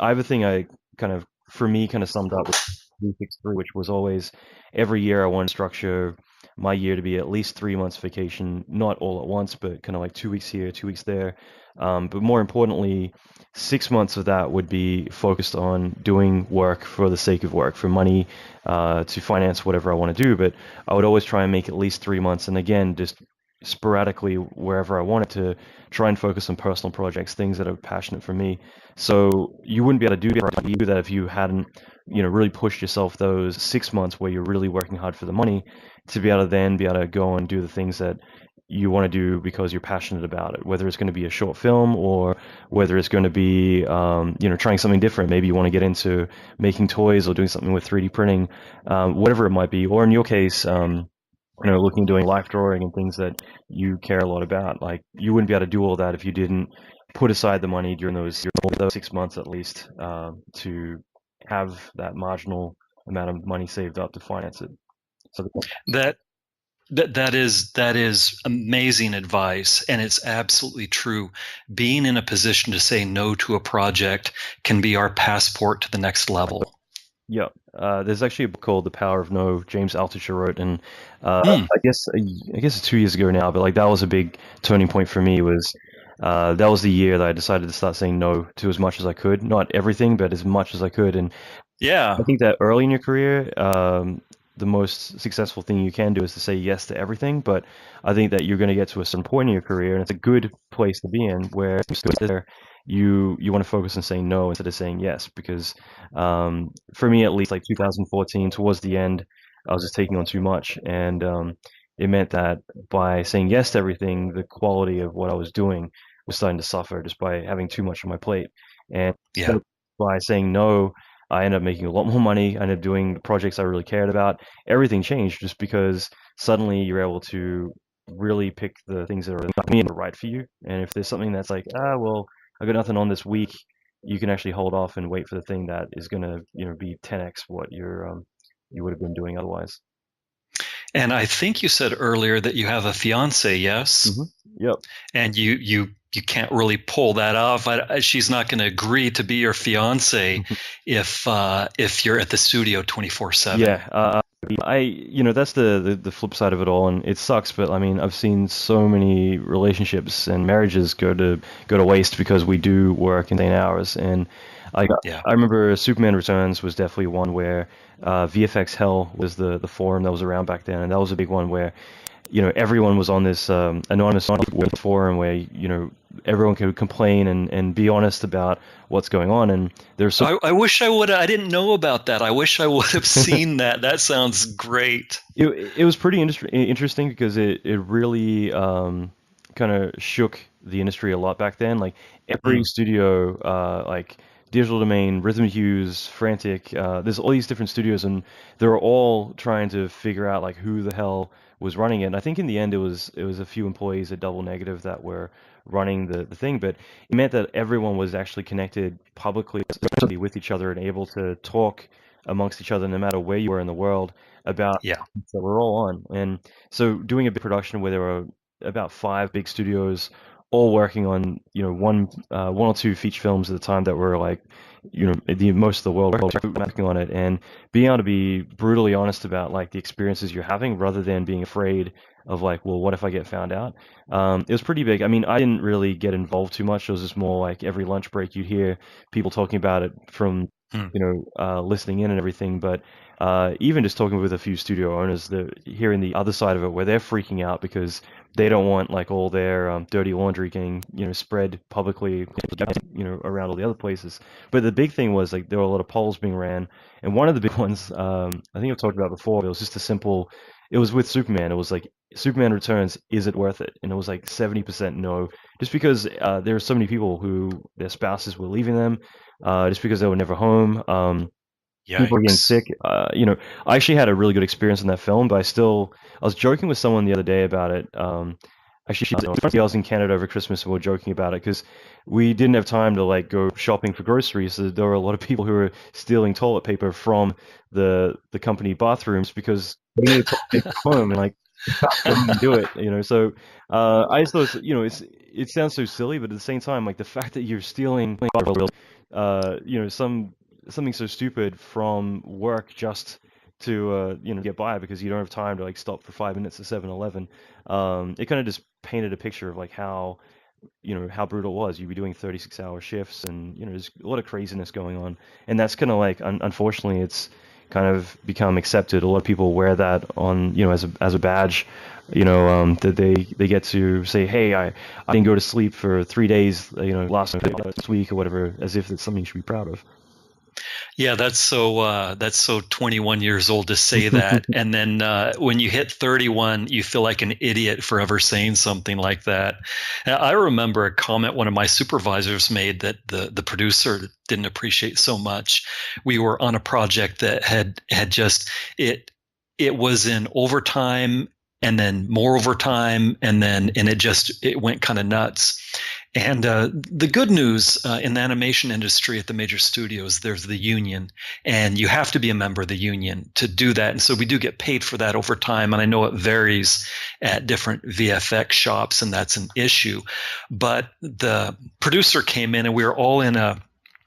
have a thing I kind of, for me, kind of summed up with 363, which was always every year I want to structure my year to be at least 3 months vacation, not all at once, but kind of like 2 weeks here, 2 weeks there. But more importantly, 6 months of that would be focused on doing work for the sake of work, for money, to finance whatever I want to do. But I would always try and make at least 3 months, and again, just sporadically wherever I wanted to try and focus on personal projects, things that are passionate for me. So you wouldn't be able to do that if you hadn't, really pushed yourself those 6 months where you're really working hard for the money, to be able to then be able to go and do the things that you want to do because you're passionate about it, whether it's going to be a short film or whether it's going to be, trying something different. Maybe you want to get into making toys or doing something with 3D printing, whatever it might be. Or in your case, doing life drawing and things that you care a lot about. Like, you wouldn't be able to do all that if you didn't put aside the money during those 6 months at least, to have that marginal amount of money saved up to finance it. So That is amazing advice, and it's absolutely true. Being in a position to say no to a project can be our passport to the next level. Yeah, there's actually a book called The Power of No, James Altucher wrote, and I guess it's 2 years ago now, but like that was a big turning point for me. That was the year that I decided to start saying no to as much as I could, not everything, but as much as I could. And yeah, I think that early in your career, the most successful thing you can do is to say yes to everything. But I think that you're going to get to a certain point in your career, and it's a good place to be in, where you want to focus on saying no instead of saying yes. Because for me, at least, like 2014, towards the end, I was just taking on too much, and it meant that by saying yes to everything, the quality of what I was doing was starting to suffer just by having too much on my plate. And Yeah. by saying no, I ended up making a lot more money. I ended up doing the projects I really cared about. Everything changed just because suddenly you're able to really pick the things that are right for you. And if there's something that's like, well, I got nothing on this week, you can actually hold off and wait for the thing that is going to, be 10x what you would have been doing otherwise. And I think you said earlier that you have a fiance, yes? Mm-hmm. Yep. And you can't really pull that off. She's not going to agree to be your fiance if you're at the studio 24/7. Yeah. That's the flip side of it all, and it sucks. But I mean, I've seen so many relationships and marriages go to waste because we do work insane hours. And I remember Superman Returns was definitely one where VFX Hell was the forum that was around back then, and that was a big one where everyone was on this anonymous forum where everyone could complain and be honest about what's going on. And there's I wish I would. I didn't know about that. I wish I would have seen that. That sounds great. It was pretty interesting because it really kind of shook the industry a lot back then. Like every studio, like Digital Domain, Rhythm Hughes, Frantic, there's all these different studios, and they're all trying to figure out like who the hell was running it. And I think in the end it was a few employees at Double Negative that were running the thing, but it meant that everyone was actually connected publicly with each other and able to talk amongst each other no matter where you were in the world about that we're all on. And so doing a big production where there were about 5 big studios all working on one or two feature films at the time that were like most of the world working on it, and being able to be brutally honest about like the experiences you're having rather than being afraid of like, well, what if I get found out? It was pretty big. I mean, I didn't really get involved too much. It was just more like every lunch break you'd hear people talking about it from listening in and everything. But even just talking with a few studio owners, hearing the other side of it where they're freaking out because they don't want like all their dirty laundry getting spread publicly around all the other places. But the big thing was like there were a lot of polls being ran, and one of the big ones I think I've talked about before. It was just a simple. It was with Superman. It was like Superman Returns. Is it worth it? And it was like 70% no, just because there were so many people who their spouses were leaving them, just because they were never home. People were getting sick. I actually had a really good experience in that film, but I was joking with someone the other day about it. Actually, I was in Canada over Christmas and we were joking about it because we didn't have time to like go shopping for groceries. So there were a lot of people who were stealing toilet paper from the company bathrooms because they needed to take it home and like do it. So I just thought it sounds so silly, but at the same time, like the fact that you're stealing, something so stupid from work just to get by because you don't have time to like stop for 5 minutes at 7-Eleven. It kind of just painted a picture of like how brutal it was. You'd be doing 36-hour shifts, and there's a lot of craziness going on, and that's kind of like unfortunately it's kind of become accepted. A lot of people wear that on as a badge, that they get to say, hey, I didn't go to sleep for 3 days last week or whatever, as if it's something you should be proud of. Yeah, that's so 21 years old to say that. And then when you hit 31, you feel like an idiot for ever saying something like that. I remember a comment one of my supervisors made that the producer didn't appreciate so much. We were on a project that had just it was in overtime and then more overtime and it went kind of nuts. And the good news in the animation industry at the major studios, there's the union, and you have to be a member of the union to do that. And so we do get paid for that over time. And I know it varies at different VFX shops, and that's an issue. But the producer came in, and we were all in a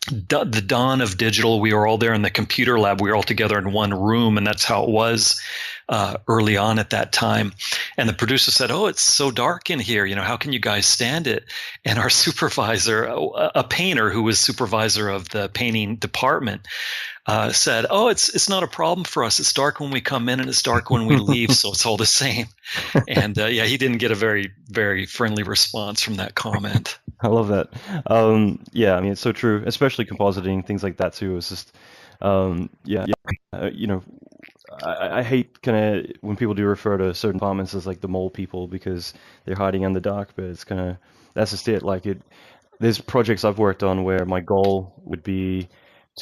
the dawn of digital. We were all there in the computer lab. We were all together in one room, and that's how it was early on at that time. And the producer said, "Oh, it's so dark in here. How can you guys stand it?" And our supervisor, a painter who was supervisor of the painting department, said, "Oh, it's not a problem for us. It's dark when we come in and it's dark when we leave, so it's all the same." And yeah, he didn't get a very, very friendly response from that comment. I love that. Yeah, I mean, it's so true, especially compositing, things like that too. It's just, yeah, I hate kind of when people do refer to certain departments as like the mole people because they're hiding in the dark, but it's kind of, that's just it. Like there's projects I've worked on where my goal would be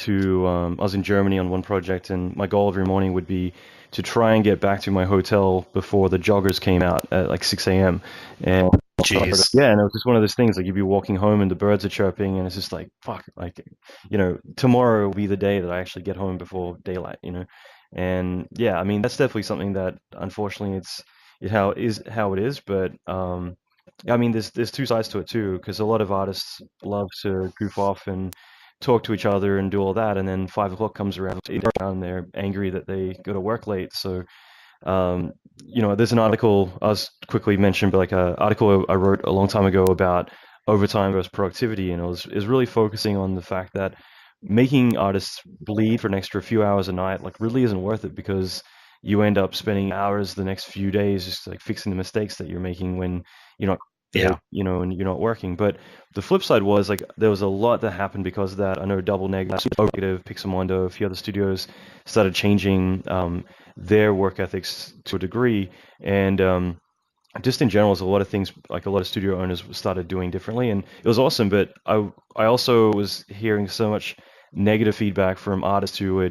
to, I was in Germany on one project, and my goal every morning would be to try and get back to my hotel before the joggers came out at like 6 a.m. And Jeez. yeah, and it was just one of those things, like you'd be walking home and the birds are chirping, and it's just like, fuck, like, tomorrow will be the day that I actually get home before daylight. And yeah, I mean, that's definitely something that unfortunately how it is, but I mean, there's two sides to it too, because a lot of artists love to goof off and talk to each other and do all that, and then 5 o'clock comes around and they're angry that they go to work late. So there's an article I was quickly mentioned, but like an article I wrote a long time ago about overtime versus productivity, and it was really focusing on the fact that making artists bleed for an extra few hours a night like really isn't worth it, because you end up spending hours the next few days just like fixing the mistakes that you're making when you're not Yeah. and you're not working. But the flip side was like there was a lot that happened because of that. I know Double Negative, Pixelmondo, a few other studios started changing their work ethics to a degree, and just in general, there's a lot of things like a lot of studio owners started doing differently, and it was awesome. But I also was hearing so much negative feedback from artists who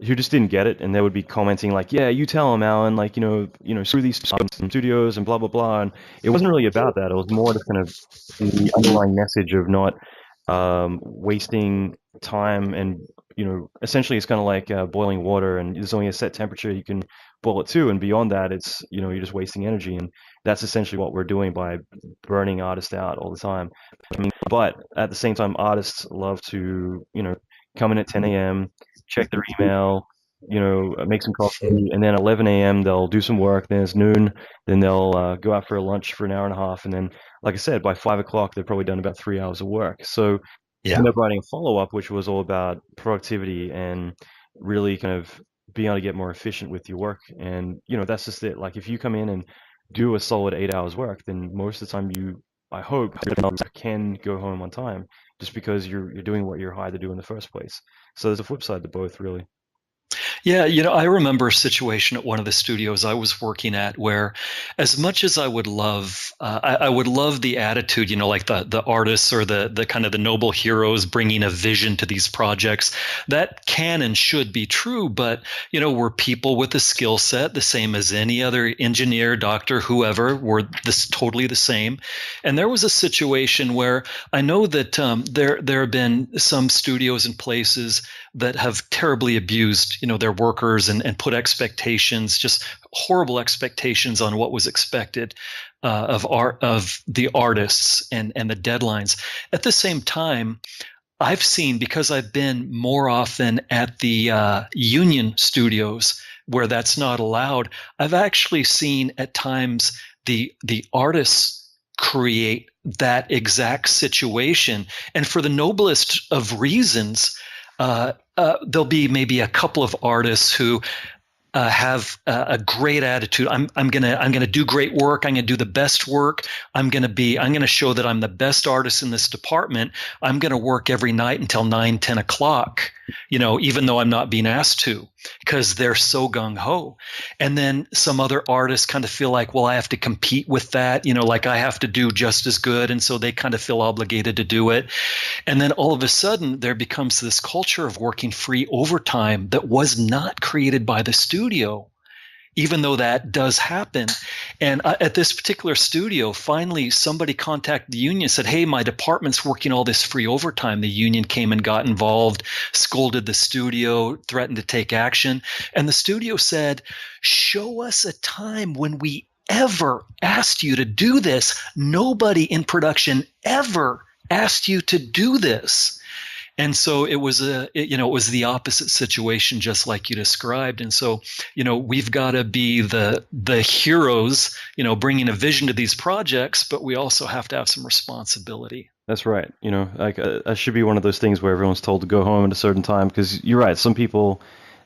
just didn't get it, and they would be commenting like, "Yeah, you tell them, Alan, like screw these studios and blah blah blah." And it wasn't really about that. It was more just kind of the underlying message of not wasting time, and essentially it's kind of like boiling water, and there's only a set temperature you can boil it to, and beyond that, it's you're just wasting energy, and that's essentially what we're doing by burning artists out all the time. I mean, but at the same time, artists love to come in at 10 a.m., check their email, make some coffee, and then 11 a.m. they'll do some work. Then it's noon, then they'll go out for a lunch for an hour and a half, and then, like I said, by 5 o'clock they've probably done about 3 hours of work. So I Yeah. ended up writing a follow-up, which was all about productivity and really kind of being able to get more efficient with your work. And that's just it. Like if you come in and do a solid 8 hours work, then most of the time I hope, can go home on time, just because you're doing what you're hired to do in the first place. So there's a flip side to both, really. Yeah, I remember a situation at one of the studios I was working at where, as much as I would love, I would love the attitude, like the artists or the kind of the noble heroes bringing a vision to these projects. That can and should be true, but we're people with a skill set the same as any other engineer, doctor, whoever. We're totally the same. And there was a situation where I know that there have been some studios and places that have terribly abused, their workers and put expectations, just horrible expectations on what was expected of the artists and the deadlines. At the same time, I've seen, because I've been more often at the union studios where that's not allowed, I've actually seen at times the artists create that exact situation, and for the noblest of reasons. There'll be maybe a couple of artists who have a great attitude. I'm gonna do great work. I'm gonna do the best work. I'm gonna show that I'm the best artist in this department. I'm gonna work every night until 9, 10 o'clock. Even though I'm not being asked to, because they're so gung ho. And then some other artists kind of feel like, well, I have to compete with that. Like I have to do just as good, and so they kind of feel obligated to do it. And then all of a sudden, there becomes this culture of working free overtime that was not created by the studio, even though that does happen. And at this particular studio, finally, somebody contacted the union and said, hey, my department's working all this free overtime. The union came and got involved, scolded the studio, threatened to take action. And the studio said, show us a time when we ever asked you to do this. Nobody in production ever asked you to do this. And so it was it was the opposite situation, just like you described. And so, we've got to be the heroes, bringing a vision to these projects, but we also have to have some responsibility. That's right. Like that should be one of those things where everyone's told to go home at a certain time, because you're right. Some people,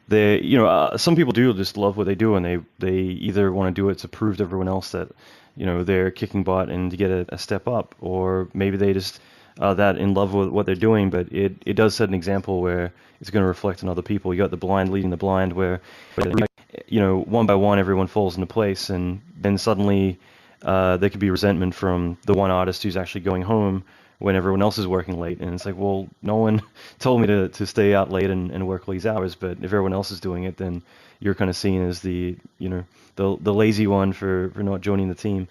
some people do just love what they do, and they either want to do it to prove to everyone else that, they're kicking butt and to get a step up, or maybe they just that in love with what they're doing. But it does set an example where it's going to reflect on other people. You got the blind leading the blind, where one by one everyone falls into place, and then suddenly there could be resentment from the one artist who's actually going home when everyone else is working late. And it's like, well, no one told me to stay out late and work all these hours, but if everyone else is doing it, then you're kind of seen as the lazy one for not joining the team.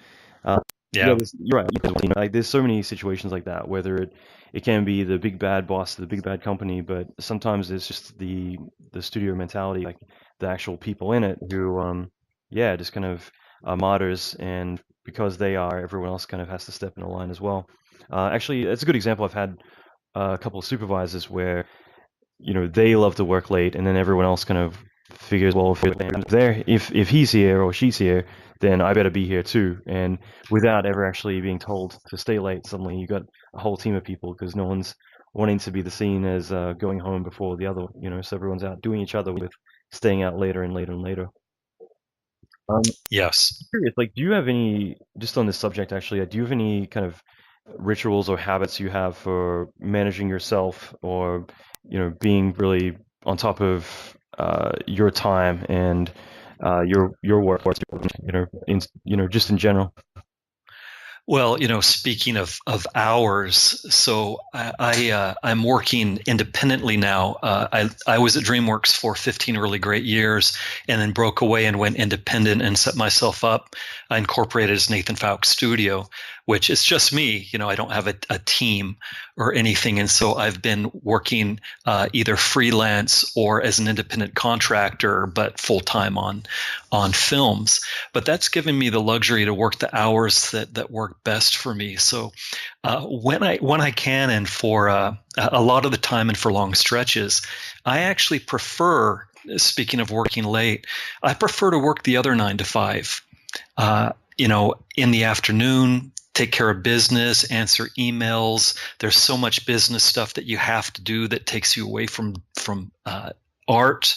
Yeah. You're right. Like, there's so many situations like that, whether it can be the big bad boss, the big bad company, but sometimes it's just the studio mentality, like the actual people in it who, just kind of are martyrs, and because they are, everyone else kind of has to step in a line as well. Actually, it's a good example. I've had a couple of supervisors where, they love to work late, and then everyone else kind of figures, well, if he's here or she's here, then I better be here too. And without ever actually being told to stay late, suddenly you got a whole team of people, because no one's wanting to be the seen as going home before the other, so everyone's out doing each other with staying out later and later and later. Yes. Curious, like, do you have any, just on this subject actually, do you have any kind of rituals or habits you have for managing yourself, or being really on top of your time and your work, just in general? Well, speaking of hours, so I'm working independently now. I was at DreamWorks for 15 really great years, and then broke away and went independent and set myself up. I incorporated as Nathan Fowkes Studio, which is just me. I don't have a team or anything, and so I've been working either freelance or as an independent contractor, but full time on films. But that's given me the luxury to work the hours that work best for me. So when I can, and for a lot of the time and for long stretches, I actually prefer, speaking of working late, I prefer to work the other 9 to 5. In the afternoon, take care of business, answer emails. There's so much business stuff that you have to do that takes you away from art,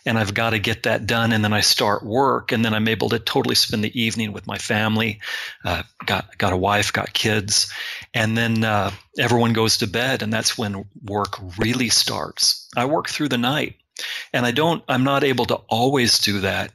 and I've got to get that done, and then I start work, and then I'm able to totally spend the evening with my family. Got a wife, got kids, and then everyone goes to bed, and that's when work really starts. I work through the night, and I'm not able to always do that.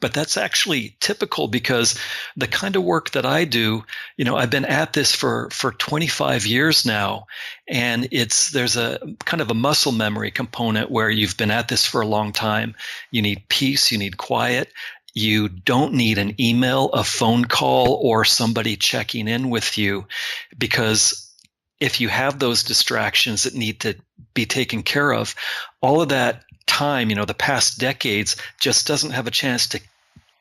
But that's actually typical, because the kind of work that I do, I've been at this for 25 years now, and there's a kind of a muscle memory component where you've been at this for a long time. You need peace, you need quiet. You don't need an email, a phone call, or somebody checking in with you, because if you have those distractions that need to be taken care of, all of that time, the past decades, just doesn't have a chance to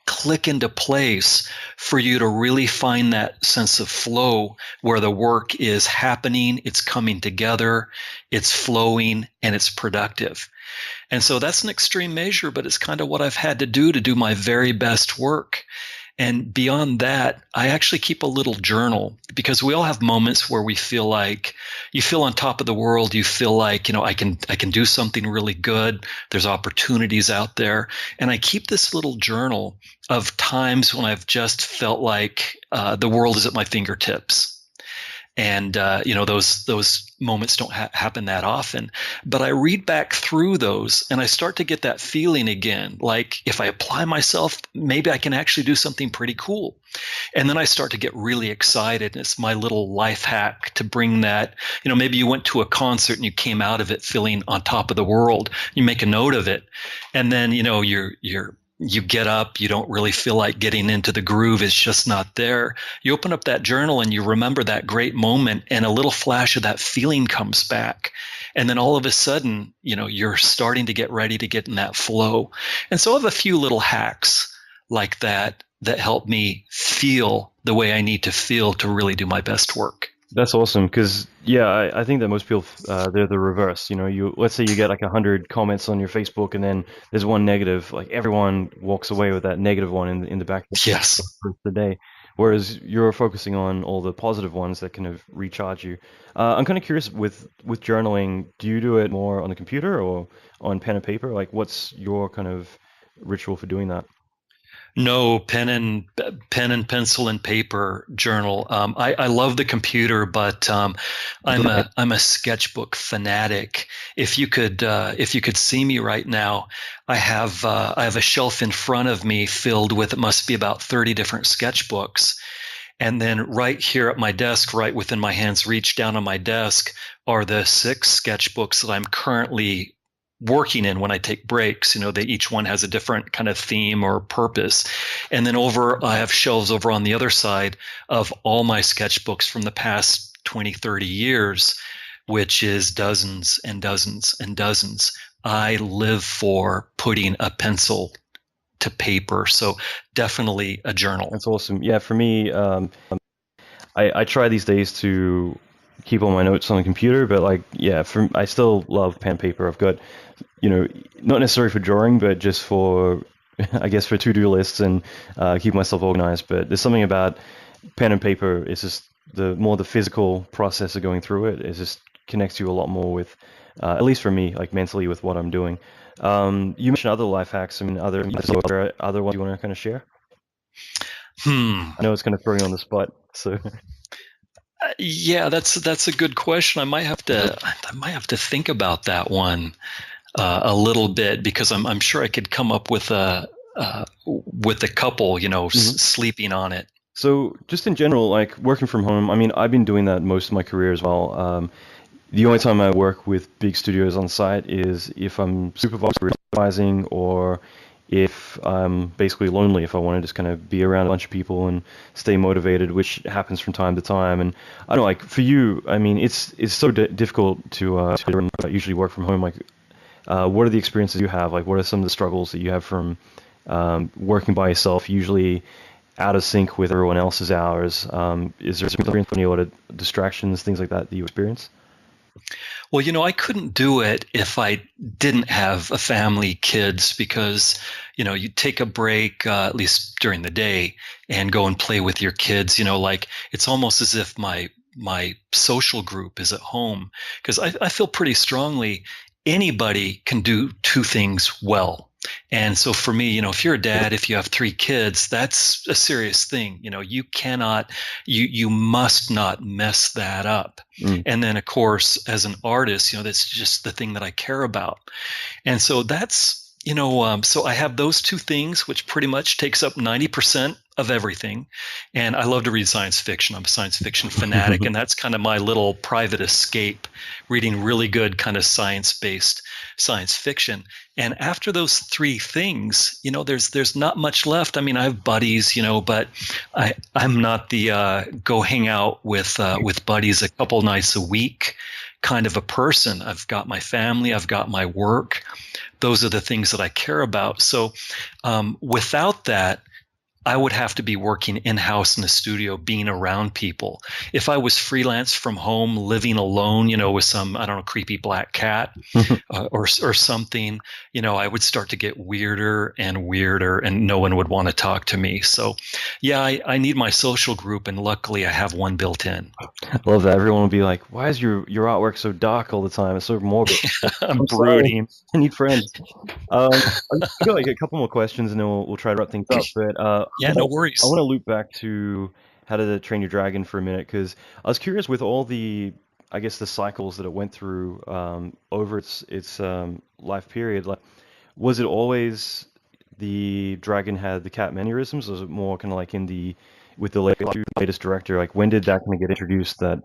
click into place for you to really find that sense of flow where the work is happening, it's coming together, it's flowing, and it's productive. And so that's an extreme measure, but it's kind of what I've had to do my very best work. And beyond that, I actually keep a little journal, because we all have moments where we feel like you feel on top of the world. You feel like, I can do something really good. There's opportunities out there. And I keep this little journal of times when I've just felt like the world is at my fingertips. And, those moments don't happen that often. But I read back through those, and I start to get that feeling again. Like, if I apply myself, maybe I can actually do something pretty cool. And then I start to get really excited. And it's my little life hack to bring that. Maybe you went to a concert and you came out of it feeling on top of the world. You make a note of it. And then, you get up, you don't really feel like getting into the groove. It's just not there. You open up that journal and you remember that great moment, and a little flash of that feeling comes back. And then all of a sudden, you're starting to get ready to get in that flow. And so I have a few little hacks like that help me feel the way I need to feel to really do my best work. That's awesome because I think that most people they're the reverse. You know, you let's say you get like 100 comments on your Facebook, and then there's one negative. Like everyone walks away with that negative one in the back Yes. of the day, whereas you're focusing on all the positive ones that kind of recharge you. I'm kind of curious with journaling. Do you do it more on the computer or on pen and paper? Like, what's your kind of ritual for doing that? No, pen and pencil and paper journal. I love the computer, but I'm a sketchbook fanatic. If you could see me right now, I have a shelf in front of me filled with, it must be about 30 different sketchbooks. And then right here at my desk, right within my hand's reach down on my desk, are the 6 sketchbooks that I'm currently working in when I take breaks. You know, they each one has a different kind of theme or purpose. And then I have shelves over on the other side of all my sketchbooks from the past 20, 30 years, which is dozens and dozens and dozens. I live for putting a pencil to paper. So definitely a journal. That's awesome. Yeah, for me, I try these days to keep all my notes on the computer, but like, yeah, I still love pen and paper. I've got, not necessarily for drawing, but just for, I guess, for to-do lists and keep myself organized. But there's something about pen and paper. It's just the physical process of going through it. It just connects you a lot more with, at least for me, like mentally with what I'm doing. You mentioned other life hacks. I mean, other ones you want to kind of share? I know it's kind of throwing you on the spot, so. Yeah, that's a good question. I might have to think about that one a little bit, because I'm sure I could come up with a couple, sleeping on it. So just in general, like working from home, I mean, I've been doing that most of my career as well. The only time I work with big studios on site is if I'm supervising or if I'm basically lonely, if I want to just kind of be around a bunch of people and stay motivated, which happens from time to time. And I don't know, like for you, I mean, it's so difficult to usually work from home. Like, what are the experiences you have? Like, what are some of the struggles that you have from working by yourself, usually out of sync with everyone else's hours? Is there any other distractions, things like that you experience? Well, I couldn't do it if I didn't have a family, kids, because, you take a break, at least during the day, and go and play with your kids. Like it's almost as if my social group is at home, because I feel pretty strongly anybody can do 2 things well. And so for me, if you're a dad, if you have 3 kids, that's a serious thing. You must not mess that up. And then of course, as an artist, that's just the thing that I care about. And so so I have those 2 things, which pretty much takes up 90% of everything. And I love to read science fiction. I'm a science fiction fanatic, and that's kind of my little private escape, reading really good kind of science-based science fiction. And after those 3 things, there's not much left. I mean, I have buddies, but I'm not the go hang out with buddies a couple nights a week kind of a person. I've got my family, I've got my work. Those are the things that I care about. So without that, I would have to be working in-house in the studio, being around people. If I was freelance from home, living alone, with some, I don't know, creepy black cat or something, I would start to get weirder and weirder, and no one would want to talk to me. So, yeah, I need my social group, and luckily I have one built in. I love that. Everyone will be like, "Why is your artwork so dark all the time? It's so morbid." I'm brooding. I need friends. I've got like a couple more questions, and then we'll try to wrap things up. But yeah, no worries. I want to loop back to How to Train Your Dragon for a minute, because I was curious with all the, I guess, the cycles that it went through over its life period. Like, was it always the dragon had the cat mannerisms? Or was it more kind of like with the latest director? Like, when did that kind of get introduced? That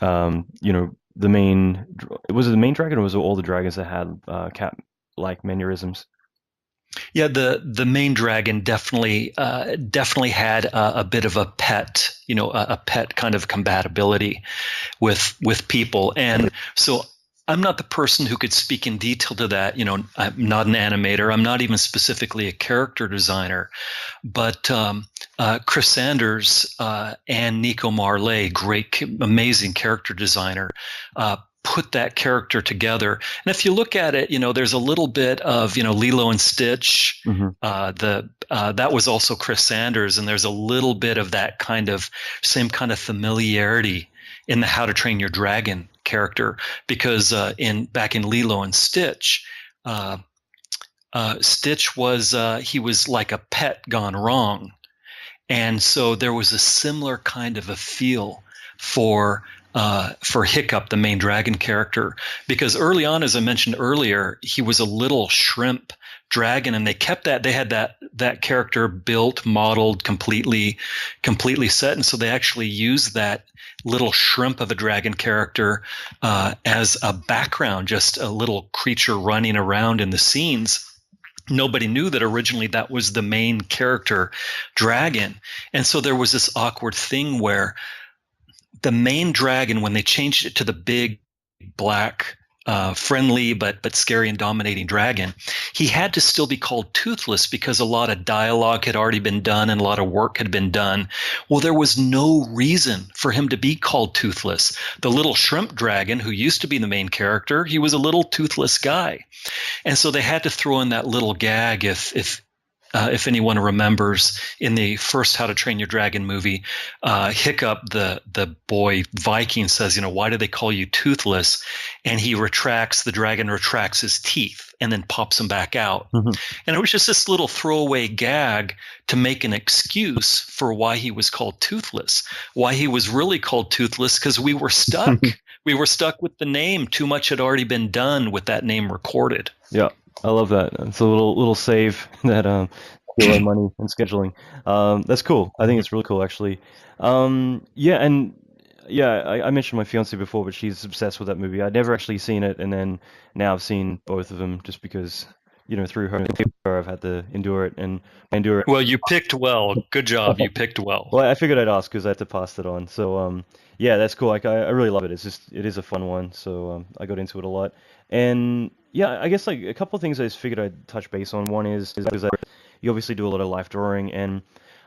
the main, was it the main dragon, or was it all the dragons that had cat-like mannerisms? Yeah, the main dragon definitely had a bit of a pet, a pet kind of compatibility with people, and so I'm not the person who could speak in detail to that. I'm not an animator. I'm not even specifically a character designer. But Chris Sanders and Nico Marley, great, amazing character designer, put that character together. And if you look at it, there's a little bit of, Lilo and Stitch. That was also Chris Sanders, and there's a little bit of that same kind of familiarity in the How to Train Your Dragon character, because back in Lilo and Stitch, Stitch was he was like a pet gone wrong, and so there was a similar kind of a feel for Hiccup, the main dragon character, because early on, as I mentioned earlier, he was a little shrimp dragon, and they kept that. They had that character built, modeled, completely set, and so they actually used that little shrimp of a dragon character as a background, just a little creature running around in the scenes. Nobody knew that originally that was the main character dragon. And so there was this awkward thing where the main dragon, when they changed it to the big black friendly but scary and dominating dragon, he had to still be called Toothless because a lot of dialogue had already been done and a lot of work had been done. Well, there was no reason for him to be called Toothless. The little shrimp dragon, who used to be the main character, he was a little toothless guy. And so they had to throw in that little gag if anyone remembers, in the first How to Train Your Dragon movie, Hiccup, the boy Viking, says, why do they call you Toothless? And the dragon retracts his teeth and then pops them back out. And it was just this little throwaway gag to make an excuse for why he was called Toothless. Why he was really called Toothless, because we were stuck. We were stuck with the name. Too much had already been done with that name recorded. Yeah. I love that. It's a little save that money and scheduling. That's cool. I think it's really cool, actually. I mentioned my fiance before, but she's obsessed with that movie. I'd never actually seen it, and then now I've seen both of them just because, through her I've had to endure it. Well, you picked well. Good job. You picked well. Well, I figured I'd ask because I had to pass it on. So, that's cool. Like, I really love it. It is a fun one. So I got into it a lot. And yeah, I guess like a couple of things I just figured I'd touch base on. One is because you obviously do a lot of life drawing, and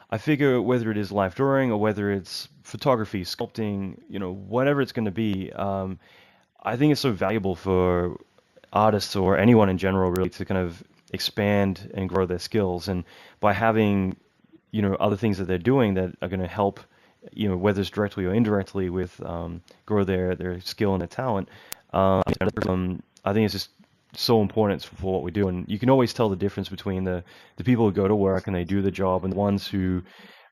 I figure whether it is life drawing or whether it's photography, sculpting, whatever it's going to be, I think it's so valuable for artists or anyone in general really to kind of expand and grow their skills. And by having, other things that they're doing that are going to help, whether it's directly or indirectly with grow their skill and their talent, I think it's just so important for what we do. And you can always tell the difference between the people who go to work and they do the job and the ones who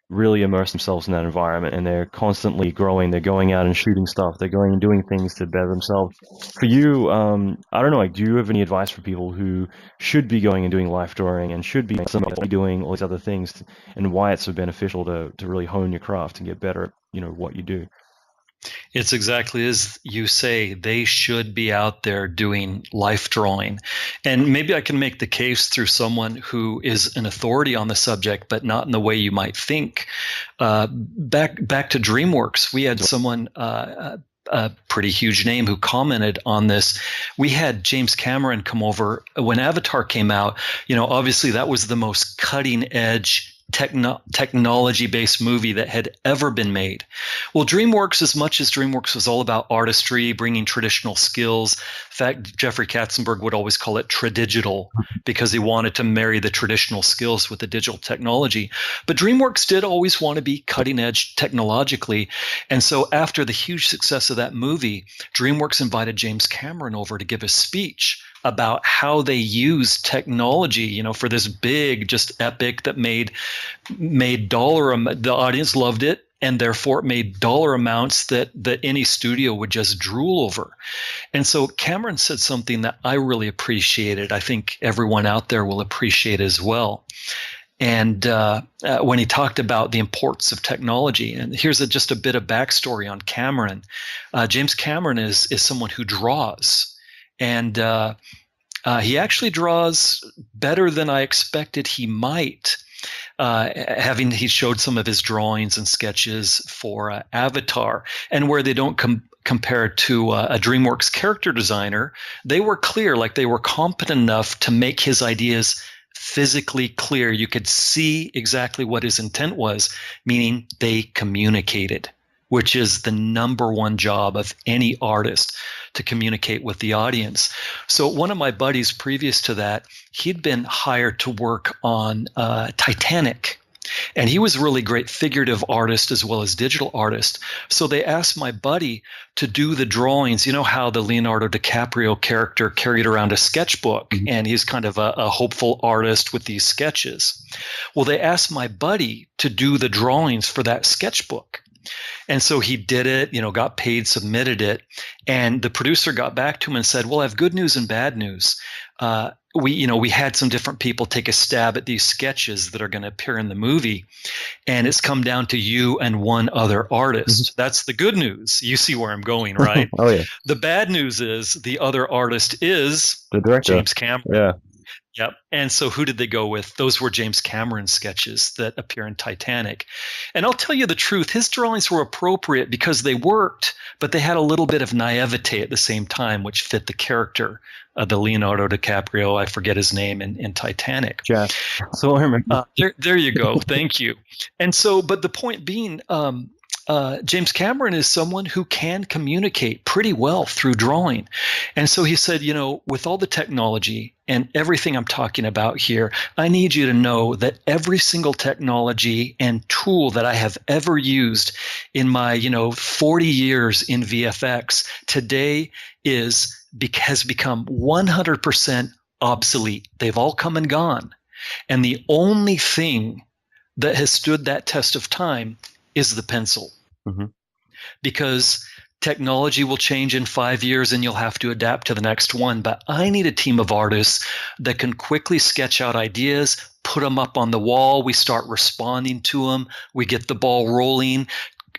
really immerse themselves in that environment, and they're constantly growing. They're going out and shooting stuff. They're going and doing things to better themselves. For you, I don't know, do you have any advice for people who should be going and doing life drawing and should be doing all these other things, and why it's so beneficial to really hone your craft and get better at, what you do? It's exactly as you say. They should be out there doing life drawing. And maybe I can make the case through someone who is an authority on the subject, but not in the way you might think. Back to DreamWorks, we had someone, a pretty huge name, who commented on this. We had James Cameron come over when Avatar came out. Obviously that was the most cutting edge technology-based movie that had ever been made. Well, DreamWorks, as much as DreamWorks was all about artistry, bringing traditional skills. In fact, Jeffrey Katzenberg would always call it tradigital because he wanted to marry the traditional skills with the digital technology. But DreamWorks did always want to be cutting edge technologically. And so after the huge success of that movie, DreamWorks invited James Cameron over to give a speech about how they use technology, for this big, just epic that made dollar. The audience loved it, and therefore it made dollar amounts that any studio would just drool over. And so Cameron said something that I really appreciated. I think everyone out there will appreciate as well. And when he talked about the importance of technology, and here's just a bit of backstory on Cameron. James Cameron is someone who draws. And he actually draws better than I expected he might. He showed some of his drawings and sketches for Avatar, and where they don't compared to a DreamWorks character designer, they were clear, like they were competent enough to make his ideas physically clear. You could see exactly what his intent was, meaning they communicated, which is the number one job of any artist, to communicate with the audience. So one of my buddies previous to that, he'd been hired to work on Titanic. And he was a really great figurative artist as well as digital artist. So they asked my buddy to do the drawings. You know how the Leonardo DiCaprio character carried around a sketchbook, and he's kind of a hopeful artist with these sketches. Well, they asked my buddy to do the drawings for that sketchbook. And so he did it, got paid, submitted it. And the producer got back to him and said, well, I have good news and bad news. We had some different people take a stab at these sketches that are going to appear in the movie, and it's come down to you and one other artist. That's the good news. You see where I'm going, right? Oh, yeah. The bad news is the other artist is The director. James Cameron. Yeah. Yep. And so who did they go with? Those were James Cameron's sketches that appear in Titanic. And I'll tell you the truth, his drawings were appropriate because they worked, but they had a little bit of naivete at the same time, which fit the character of the Leonardo DiCaprio, I forget his name, in Titanic. Yeah. So I remember. There you go. Thank you. And so, but the point being, James Cameron is someone who can communicate pretty well through drawing. And so he said, with all the technology and everything I'm talking about here, I need you to know that every single technology and tool that I have ever used in my, 40 years in VFX today has become 100% obsolete. They've all come and gone. And the only thing that has stood that test of time is the pencil. Mm-hmm. Because technology will change in 5 years and you'll have to adapt to the next one. But I need a team of artists that can quickly sketch out ideas, put them up on the wall. We start responding to them. We get the ball rolling.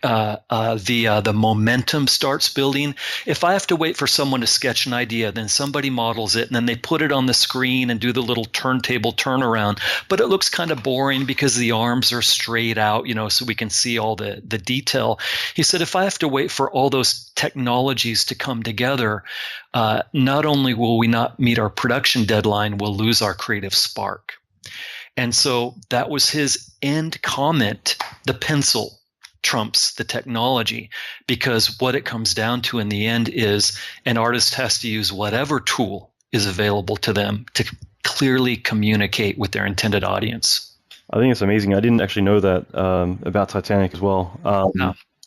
The momentum starts building. If I have to wait for someone to sketch an idea, then somebody models it and then they put it on the screen and do the little turntable turnaround. But it looks kind of boring because the arms are straight out, so we can see all the detail. He said, if I have to wait for all those technologies to come together, not only will we not meet our production deadline, we'll lose our creative spark. And so that was his end comment, the pencil trumps the technology, because what it comes down to in the end is an artist has to use whatever tool is available to them to clearly communicate with their intended audience. I think it's amazing. I didn't actually know that about Titanic as well.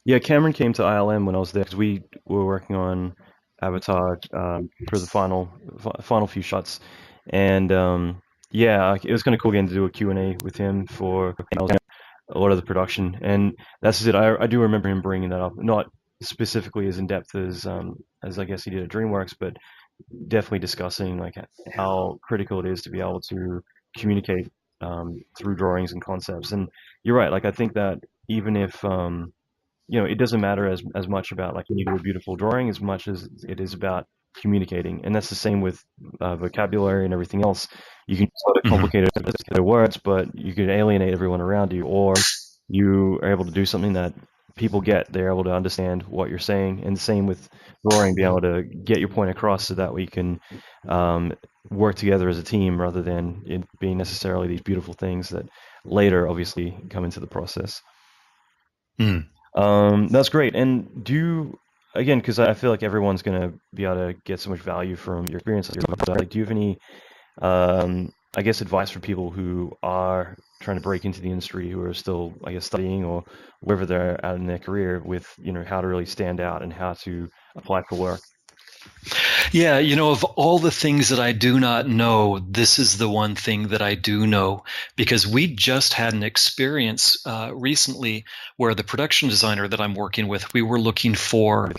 Yeah, Cameron came to ILM when I was there because we were working on Avatar for the final few shots, and it was kind of cool getting to do a Q&A with him for a lot of the production, and that's it. I do remember him bringing that up, not specifically as in depth as I guess he did at DreamWorks, but definitely discussing like how critical it is to be able to communicate through drawings and concepts. And you're right. Like I think that even if it doesn't matter as much about like you do a beautiful drawing as much as it is about communicating, and that's the same with vocabulary and everything else. You can sort of complicate it with their words, but you could alienate everyone around you, or you are able to do something that people get. They're able to understand what you're saying, and the same with drawing, being able to get your point across so that we can work together as a team rather than it being necessarily these beautiful things that later obviously come into the process. That's great. And again, because I feel like everyone's going to be able to get so much value from your experience. Like, do you have any, I guess, advice for people who are trying to break into the industry, who are still, I guess, studying or wherever they're at in their career, with how to really stand out and how to apply for work? Yeah, of all the things that I do not know, this is the one thing that I do know, because we just had an experience recently where the production designer that I'm working with, we were looking for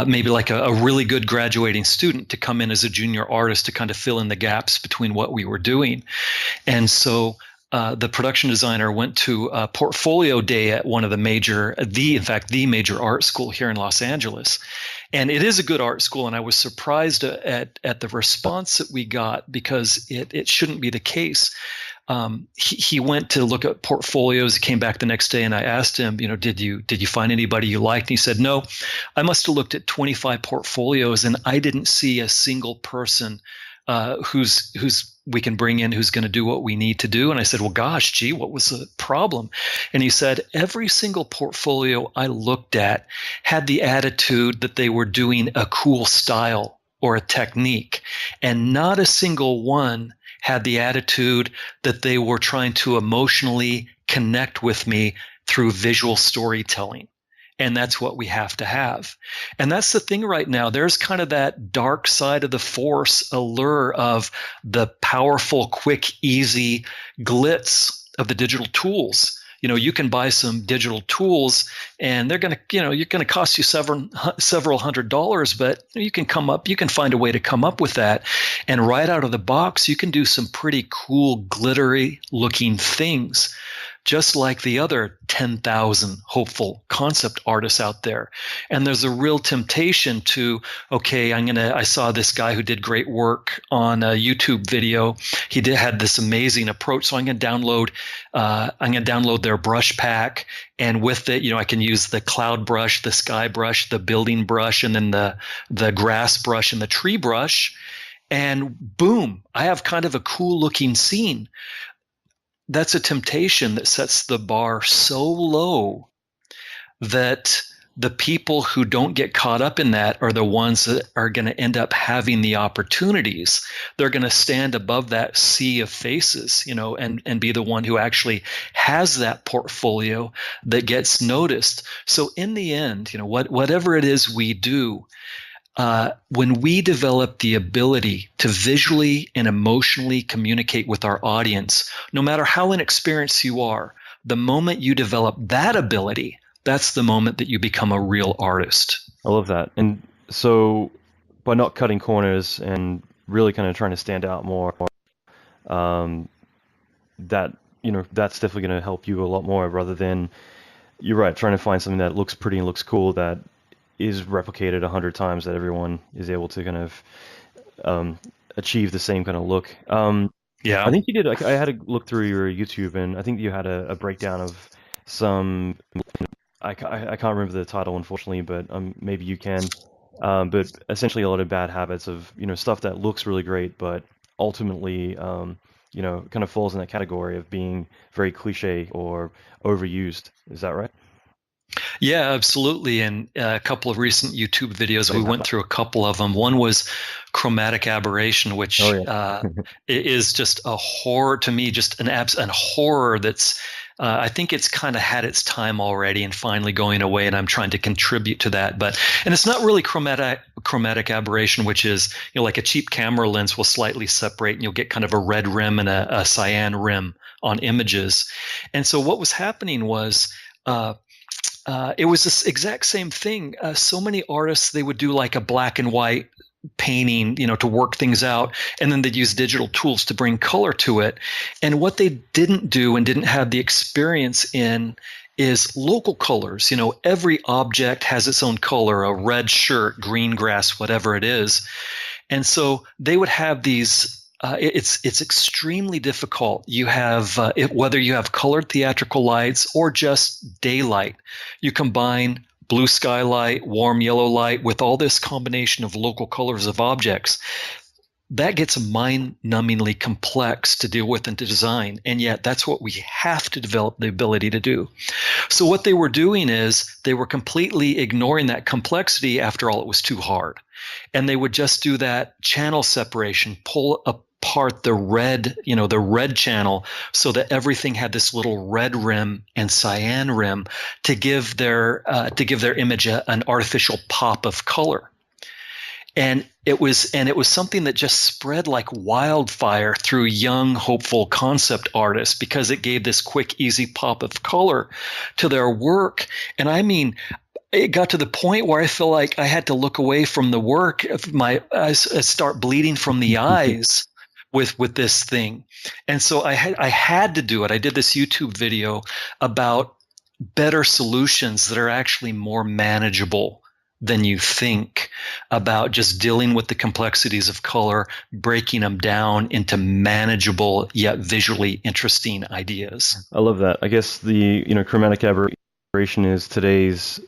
maybe like a really good graduating student to come in as a junior artist to kind of fill in the gaps between what we were doing. And so the production designer went to a portfolio day at one of the major art school here in Los Angeles. And it is a good art school, and I was surprised at the response that we got, because it shouldn't be the case. he went to look at portfolios. He came back the next day, and I asked him, did you find anybody you liked? And he said, no, I must have looked at 25 portfolios, and I didn't see a single person who's we can bring in who's going to do what we need to do. And I said, well, gosh, gee, what was the problem? And he said, every single portfolio I looked at had the attitude that they were doing a cool style or a technique, and not a single one had the attitude that they were trying to emotionally connect with me through visual storytelling. And that's what we have to have. And that's the thing right now. There's kind of that dark side of the force allure of the powerful, quick, easy glitz of the digital tools. You can buy some digital tools and they're going to, you're going to cost you several $100s, but you can find a way to come up with that. And right out of the box, you can do some pretty cool, glittery looking things, just like the other 10,000 hopeful concept artists out there. And there's a real temptation to, okay, I saw this guy who did great work on a YouTube video. He had this amazing approach. So I'm going to download their brush pack. And with it, I can use the cloud brush, the sky brush, the building brush, and then the grass brush and the tree brush. And boom, I have kind of a cool looking scene. That's a temptation that sets the bar so low that the people who don't get caught up in that are the ones that are going to end up having the opportunities. They're going to stand above that sea of faces, and be the one who actually has that portfolio that gets noticed. So in the end, whatever it is we do, when we develop the ability to visually and emotionally communicate with our audience, no matter how inexperienced you are, the moment you develop that ability, that's the moment that you become a real artist. I love that. And so by not cutting corners and really kind of trying to stand out more, that's definitely going to help you a lot more, rather than, you're right, trying to find something that looks pretty and looks cool that is replicated 100 times, that everyone is able to kind of achieve the same kind of look. Yeah, I think you did. I had a look through your YouTube, and I think you had a breakdown of some. I can't remember the title, unfortunately, but maybe you can. But essentially, a lot of bad habits of stuff that looks really great, but ultimately kind of falls in that category of being very cliche or overused. Is that right? Yeah, absolutely. And a couple of recent YouTube videos, we went through a couple of them. One was Chromatic Aberration, which is just a horror to me, just an horror that's, I think it's kind of had its time already and finally going away, and I'm trying to contribute to that. And it's not really chromatic aberration, which is, like a cheap camera lens will slightly separate and you'll get kind of a red rim and a cyan rim on images. And so what was happening was, it was this exact same thing. So many artists, they would do like a black and white painting, to work things out, and then they'd use digital tools to bring color to it. And what they didn't do and didn't have the experience in is local colors. Every object has its own color, a red shirt, green grass, whatever it is. And so they would have these. It's extremely difficult. You have whether you have colored theatrical lights or just daylight, you combine blue skylight, warm yellow light with all this combination of local colors of objects. That gets mind-numbingly complex to deal with and to design, and yet that's what we have to develop the ability to do. So what they were doing is they were completely ignoring that complexity. After all, it was too hard. And they would just do that channel separation, pull apart the red channel so that everything had this little red rim and cyan rim to give their image an artificial pop of color. And it was something that just spread like wildfire through young, hopeful concept artists, because it gave this quick, easy pop of color to their work. And I mean, it got to the point where I feel like I had to look away from the work. My eyes start bleeding from the eyes with this thing. And so I had to do it. I did this YouTube video about better solutions that are actually more manageable than you think about just dealing with the complexities of color, breaking them down into manageable yet visually interesting ideas. I love that. I guess the chromatic aberration is today's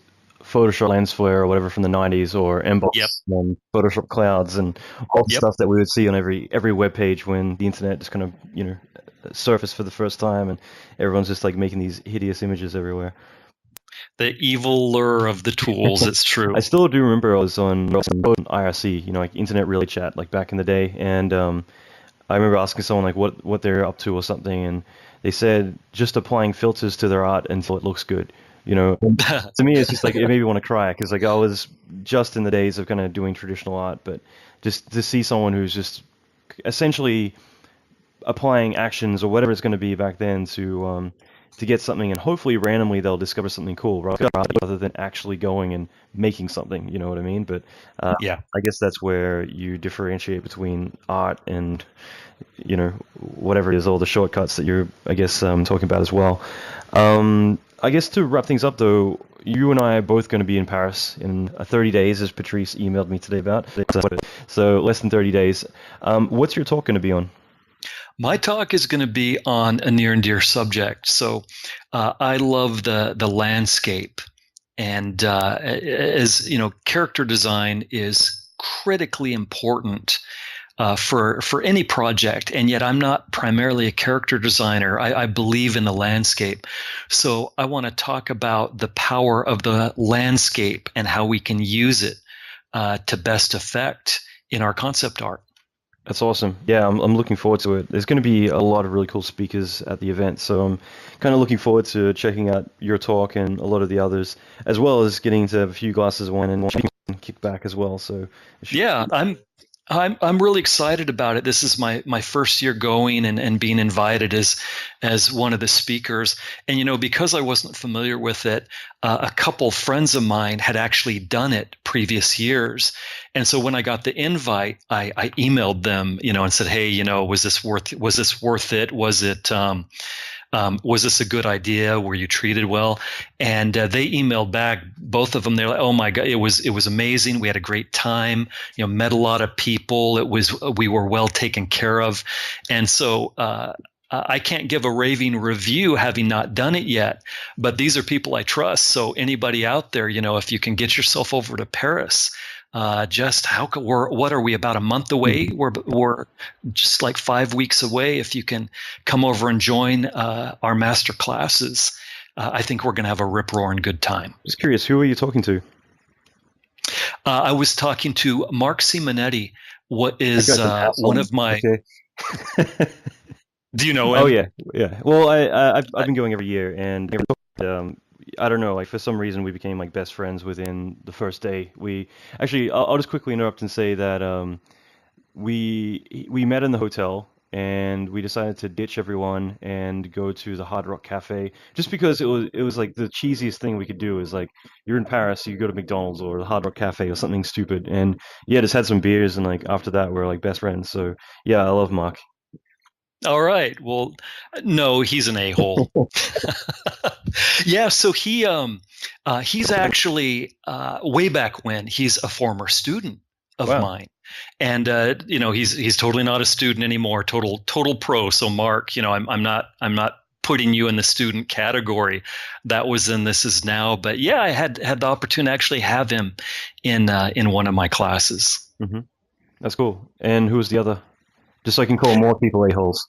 Photoshop lens flare or whatever from the 90s, or emboss Yep. and Photoshop clouds and all the Yep. stuff that we would see on every web page when the internet just kind of surfaced for the first time, and everyone's just like making these hideous images everywhere. The evil lure of the tools. It's true. I still do remember I was on IRC, like Internet Relay Chat, like back in the day, and I remember asking someone like what they're up to or something, and they said just applying filters to their art until it looks good. To me, it's just like it made me want to cry, because like I was just in the days of kind of doing traditional art, but just to see someone who's just essentially applying actions or whatever it's going to be back then to get something, and hopefully randomly they'll discover something cool rather than actually going and making something. You know what I mean? But Yeah. I guess that's where you differentiate between art and whatever it is, all the shortcuts that you're, I guess, talking about as well. I guess to wrap things up, though, you and I are both going to be in Paris in 30 days, as Patrice emailed me today about. So less than 30 days. What's your talk going to be on? My talk is going to be on a near and dear subject. So I love the landscape, and as you know, character design is critically important for any project, and yet I'm not primarily a character designer. I believe in the landscape. So I want to talk about the power of the landscape and how we can use it to best effect in our concept art. That's awesome. Yeah, I'm looking forward to it. There's going to be a lot of really cool speakers at the event, so I'm kind of looking forward to checking out your talk and a lot of the others, as well as getting to have a few glasses of wine and kick back as well. So yeah, I'm really excited about it. This is my first year going and being invited as one of the speakers. And because I wasn't familiar with it, a couple friends of mine had actually done it previous years. And so when I got the invite, I emailed them, and said, hey, was this worth it? Was this a good idea? Were you treated well? And they emailed back, both of them. They're like, "Oh my God, it was amazing. We had a great time. Met a lot of people. We were well taken care of." And so I can't give a raving review having not done it yet, but these are people I trust. So anybody out there, if you can get yourself over to Paris. What are we, about a month away? We're just like 5 weeks away. If you can come over and join our master classes, I think we're going to have a rip-roaring good time. Just curious, who are you talking to? I was talking to Mark Simonetti. What is one of my? Okay. Do you know him? Oh yeah. Well, I've been going every year, and I don't know, like for some reason we became like best friends within the first day. I'll just quickly interrupt and say that we met in the hotel, and we decided to ditch everyone and go to the Hard Rock Cafe, just because it was like the cheesiest thing we could do is like, you're in Paris, you go to McDonald's or the Hard Rock Cafe or something stupid, and yeah, just had some beers, and like after that we're like best friends. So yeah, I love Mark. All right. Well, no, he's an a-hole. Yeah. So he's actually way back when, he's a former student of mine, and he's totally not a student anymore. Total pro. So Mark, I'm not putting you in the student category. That was then, this is now. But yeah, I had the opportunity to actually have him in one of my classes. Mm-hmm. That's cool. And who was the other? Just so I can call more people a-holes.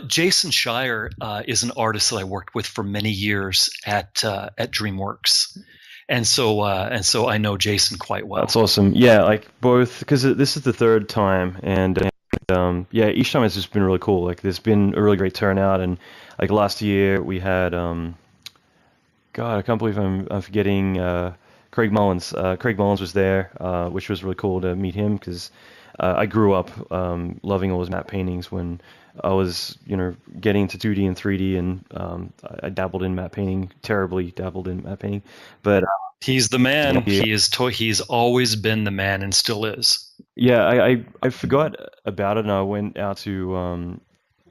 Jason Shire is an artist that I worked with for many years at DreamWorks, and so I know Jason quite well. That's awesome. Yeah, like both, because this is the third time, and yeah, each time it's just been really cool. Like there's been a really great turnout, and like last year we had God, I can't believe I'm forgetting Craig Mullins. Craig Mullins was there, which was really cool to meet him, because I grew up loving all his matte paintings when I was, getting into 2D and 3D, and I dabbled in matte painting, terribly dabbled in matte painting, but he's the man. He's always been the man and still is. Yeah, I forgot about it, and I went out to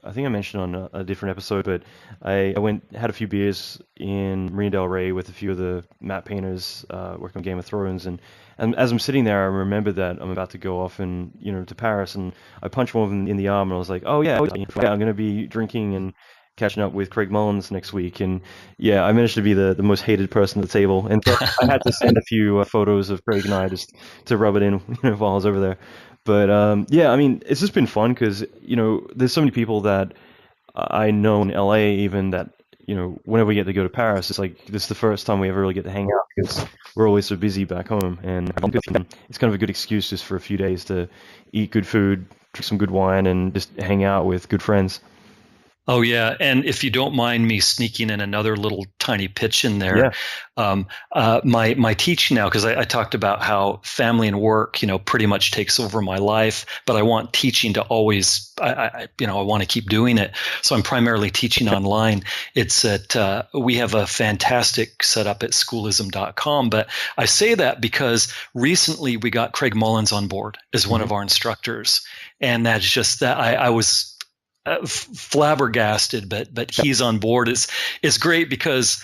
I think I mentioned on a different episode, but I had a few beers in Marina Del Rey with a few of the matte painters working on Game of Thrones, and as I'm sitting there, I remember that I'm about to go off and to Paris, and I punched one of them in the arm, and I was like, oh yeah, I'm going to be drinking and catching up with Craig Mullins next week, and yeah, I managed to be the most hated person at the table, and so I had to send a few photos of Craig and I just to rub it in while I was over there. But yeah, I mean, it's just been fun because there's so many people that I know in LA, even that whenever we get to go to Paris, it's like this is the first time we ever really get to hang out because we're always so busy back home, and it's kind of a good excuse just for a few days to eat good food, drink some good wine, and just hang out with good friends. Oh, yeah. And if you don't mind me sneaking in another little tiny pitch in there, my teaching now, because I talked about how family and work, pretty much takes over my life, but I want teaching to always, I want to keep doing it. So I'm primarily teaching online. It's we have a fantastic setup at schoolism.com, but I say that because recently we got Craig Mullins on board as one of our instructors. And that's just that I was flabbergasted, but he's on board. It's great because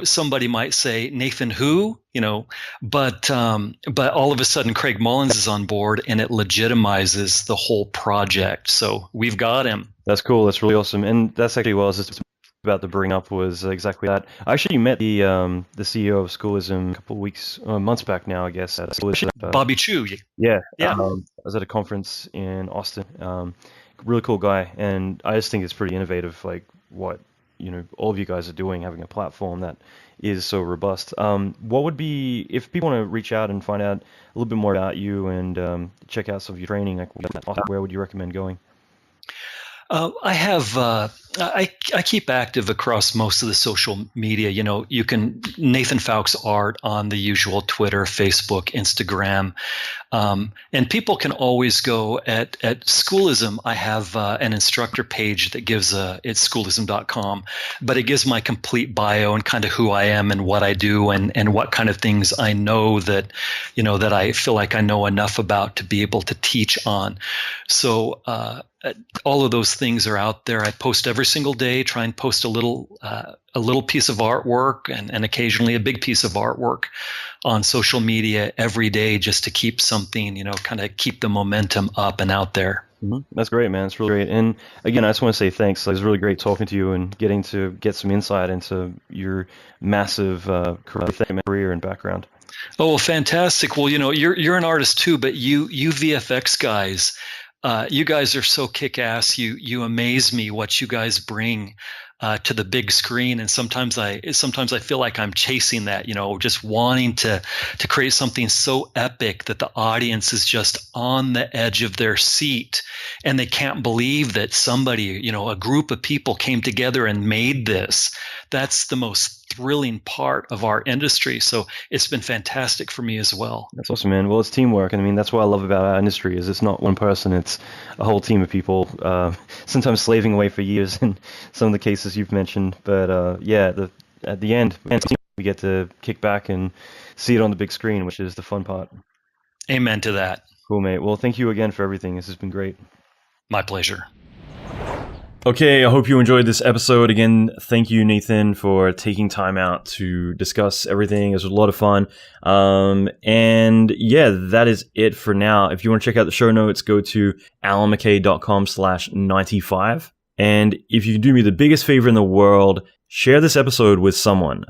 somebody might say Nathan who, but all of a sudden Craig Mullins is on board, and it legitimizes the whole project. So we've got him. That's cool. That's really awesome, and that's actually what I was just about to bring up was exactly that. I actually met the CEO of Schoolism a couple of months back now, I guess. At Bobby Chu. Yeah. I was at a conference in Austin. Really cool guy, and I just think it's pretty innovative, like what all of you guys are doing, having a platform that is so robust. What would be, if people want to reach out and find out a little bit more about you and check out some of your training, like where would you recommend going? I have I keep active across most of the social media. You can Nathan Fowkes art on the usual Twitter, Facebook, Instagram, and people can always go at Schoolism. I have an instructor page that gives it's schoolism.com, but it gives my complete bio and kind of who I am and what I do and what kind of things I know that that I feel like I know enough about to be able to teach on. So all of those things are out there. I post every single day, try and post a little piece of artwork and occasionally a big piece of artwork on social media every day, just to keep something, kind of keep the momentum up and out there. Mm-hmm. That's great, man. It's really great. And again, I just want to say thanks. It was really great talking to you and getting to get some insight into your massive career and background. Oh, well, fantastic. Well, you're an artist too, but you VFX guys, you guys are so kick-ass. You amaze me what you guys bring to the big screen, and sometimes I feel like I'm chasing that, just wanting to create something so epic that the audience is just on the edge of their seat, and they can't believe that somebody, a group of people came together and made this. That's the most thrilling part of our industry. So it's been fantastic for me as well. That's awesome, man. Well, it's teamwork. And I mean, that's what I love about our industry is it's not one person, it's a whole team of people, sometimes slaving away for years in some of the cases you've mentioned. But at the end, we get to kick back and see it on the big screen, which is the fun part. Amen to that. Cool, mate. Well, thank you again for everything. This has been great. My pleasure. Okay, I hope you enjoyed this episode. Again, thank you, Nathan, for taking time out to discuss everything. It was a lot of fun. And yeah, that is it for now. If you want to check out the show notes, go to allanmckay.com/95. And if you do me the biggest favor in the world, share this episode with someone.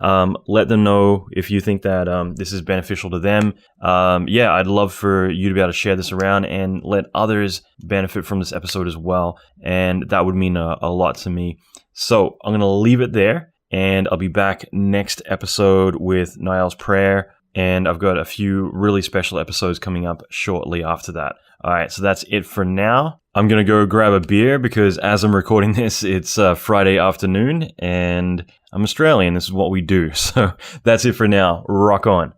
Let them know if you think that this is beneficial to them. I'd love for you to be able to share this around and let others benefit from this episode as well. And that would mean a lot to me. So I'm going to leave it there, and I'll be back next episode with Niall's Prayer. And I've got a few really special episodes coming up shortly after that. All right, so that's it for now. I'm going to go grab a beer because as I'm recording this, it's Friday afternoon and I'm Australian. This is what we do. So that's it for now. Rock on.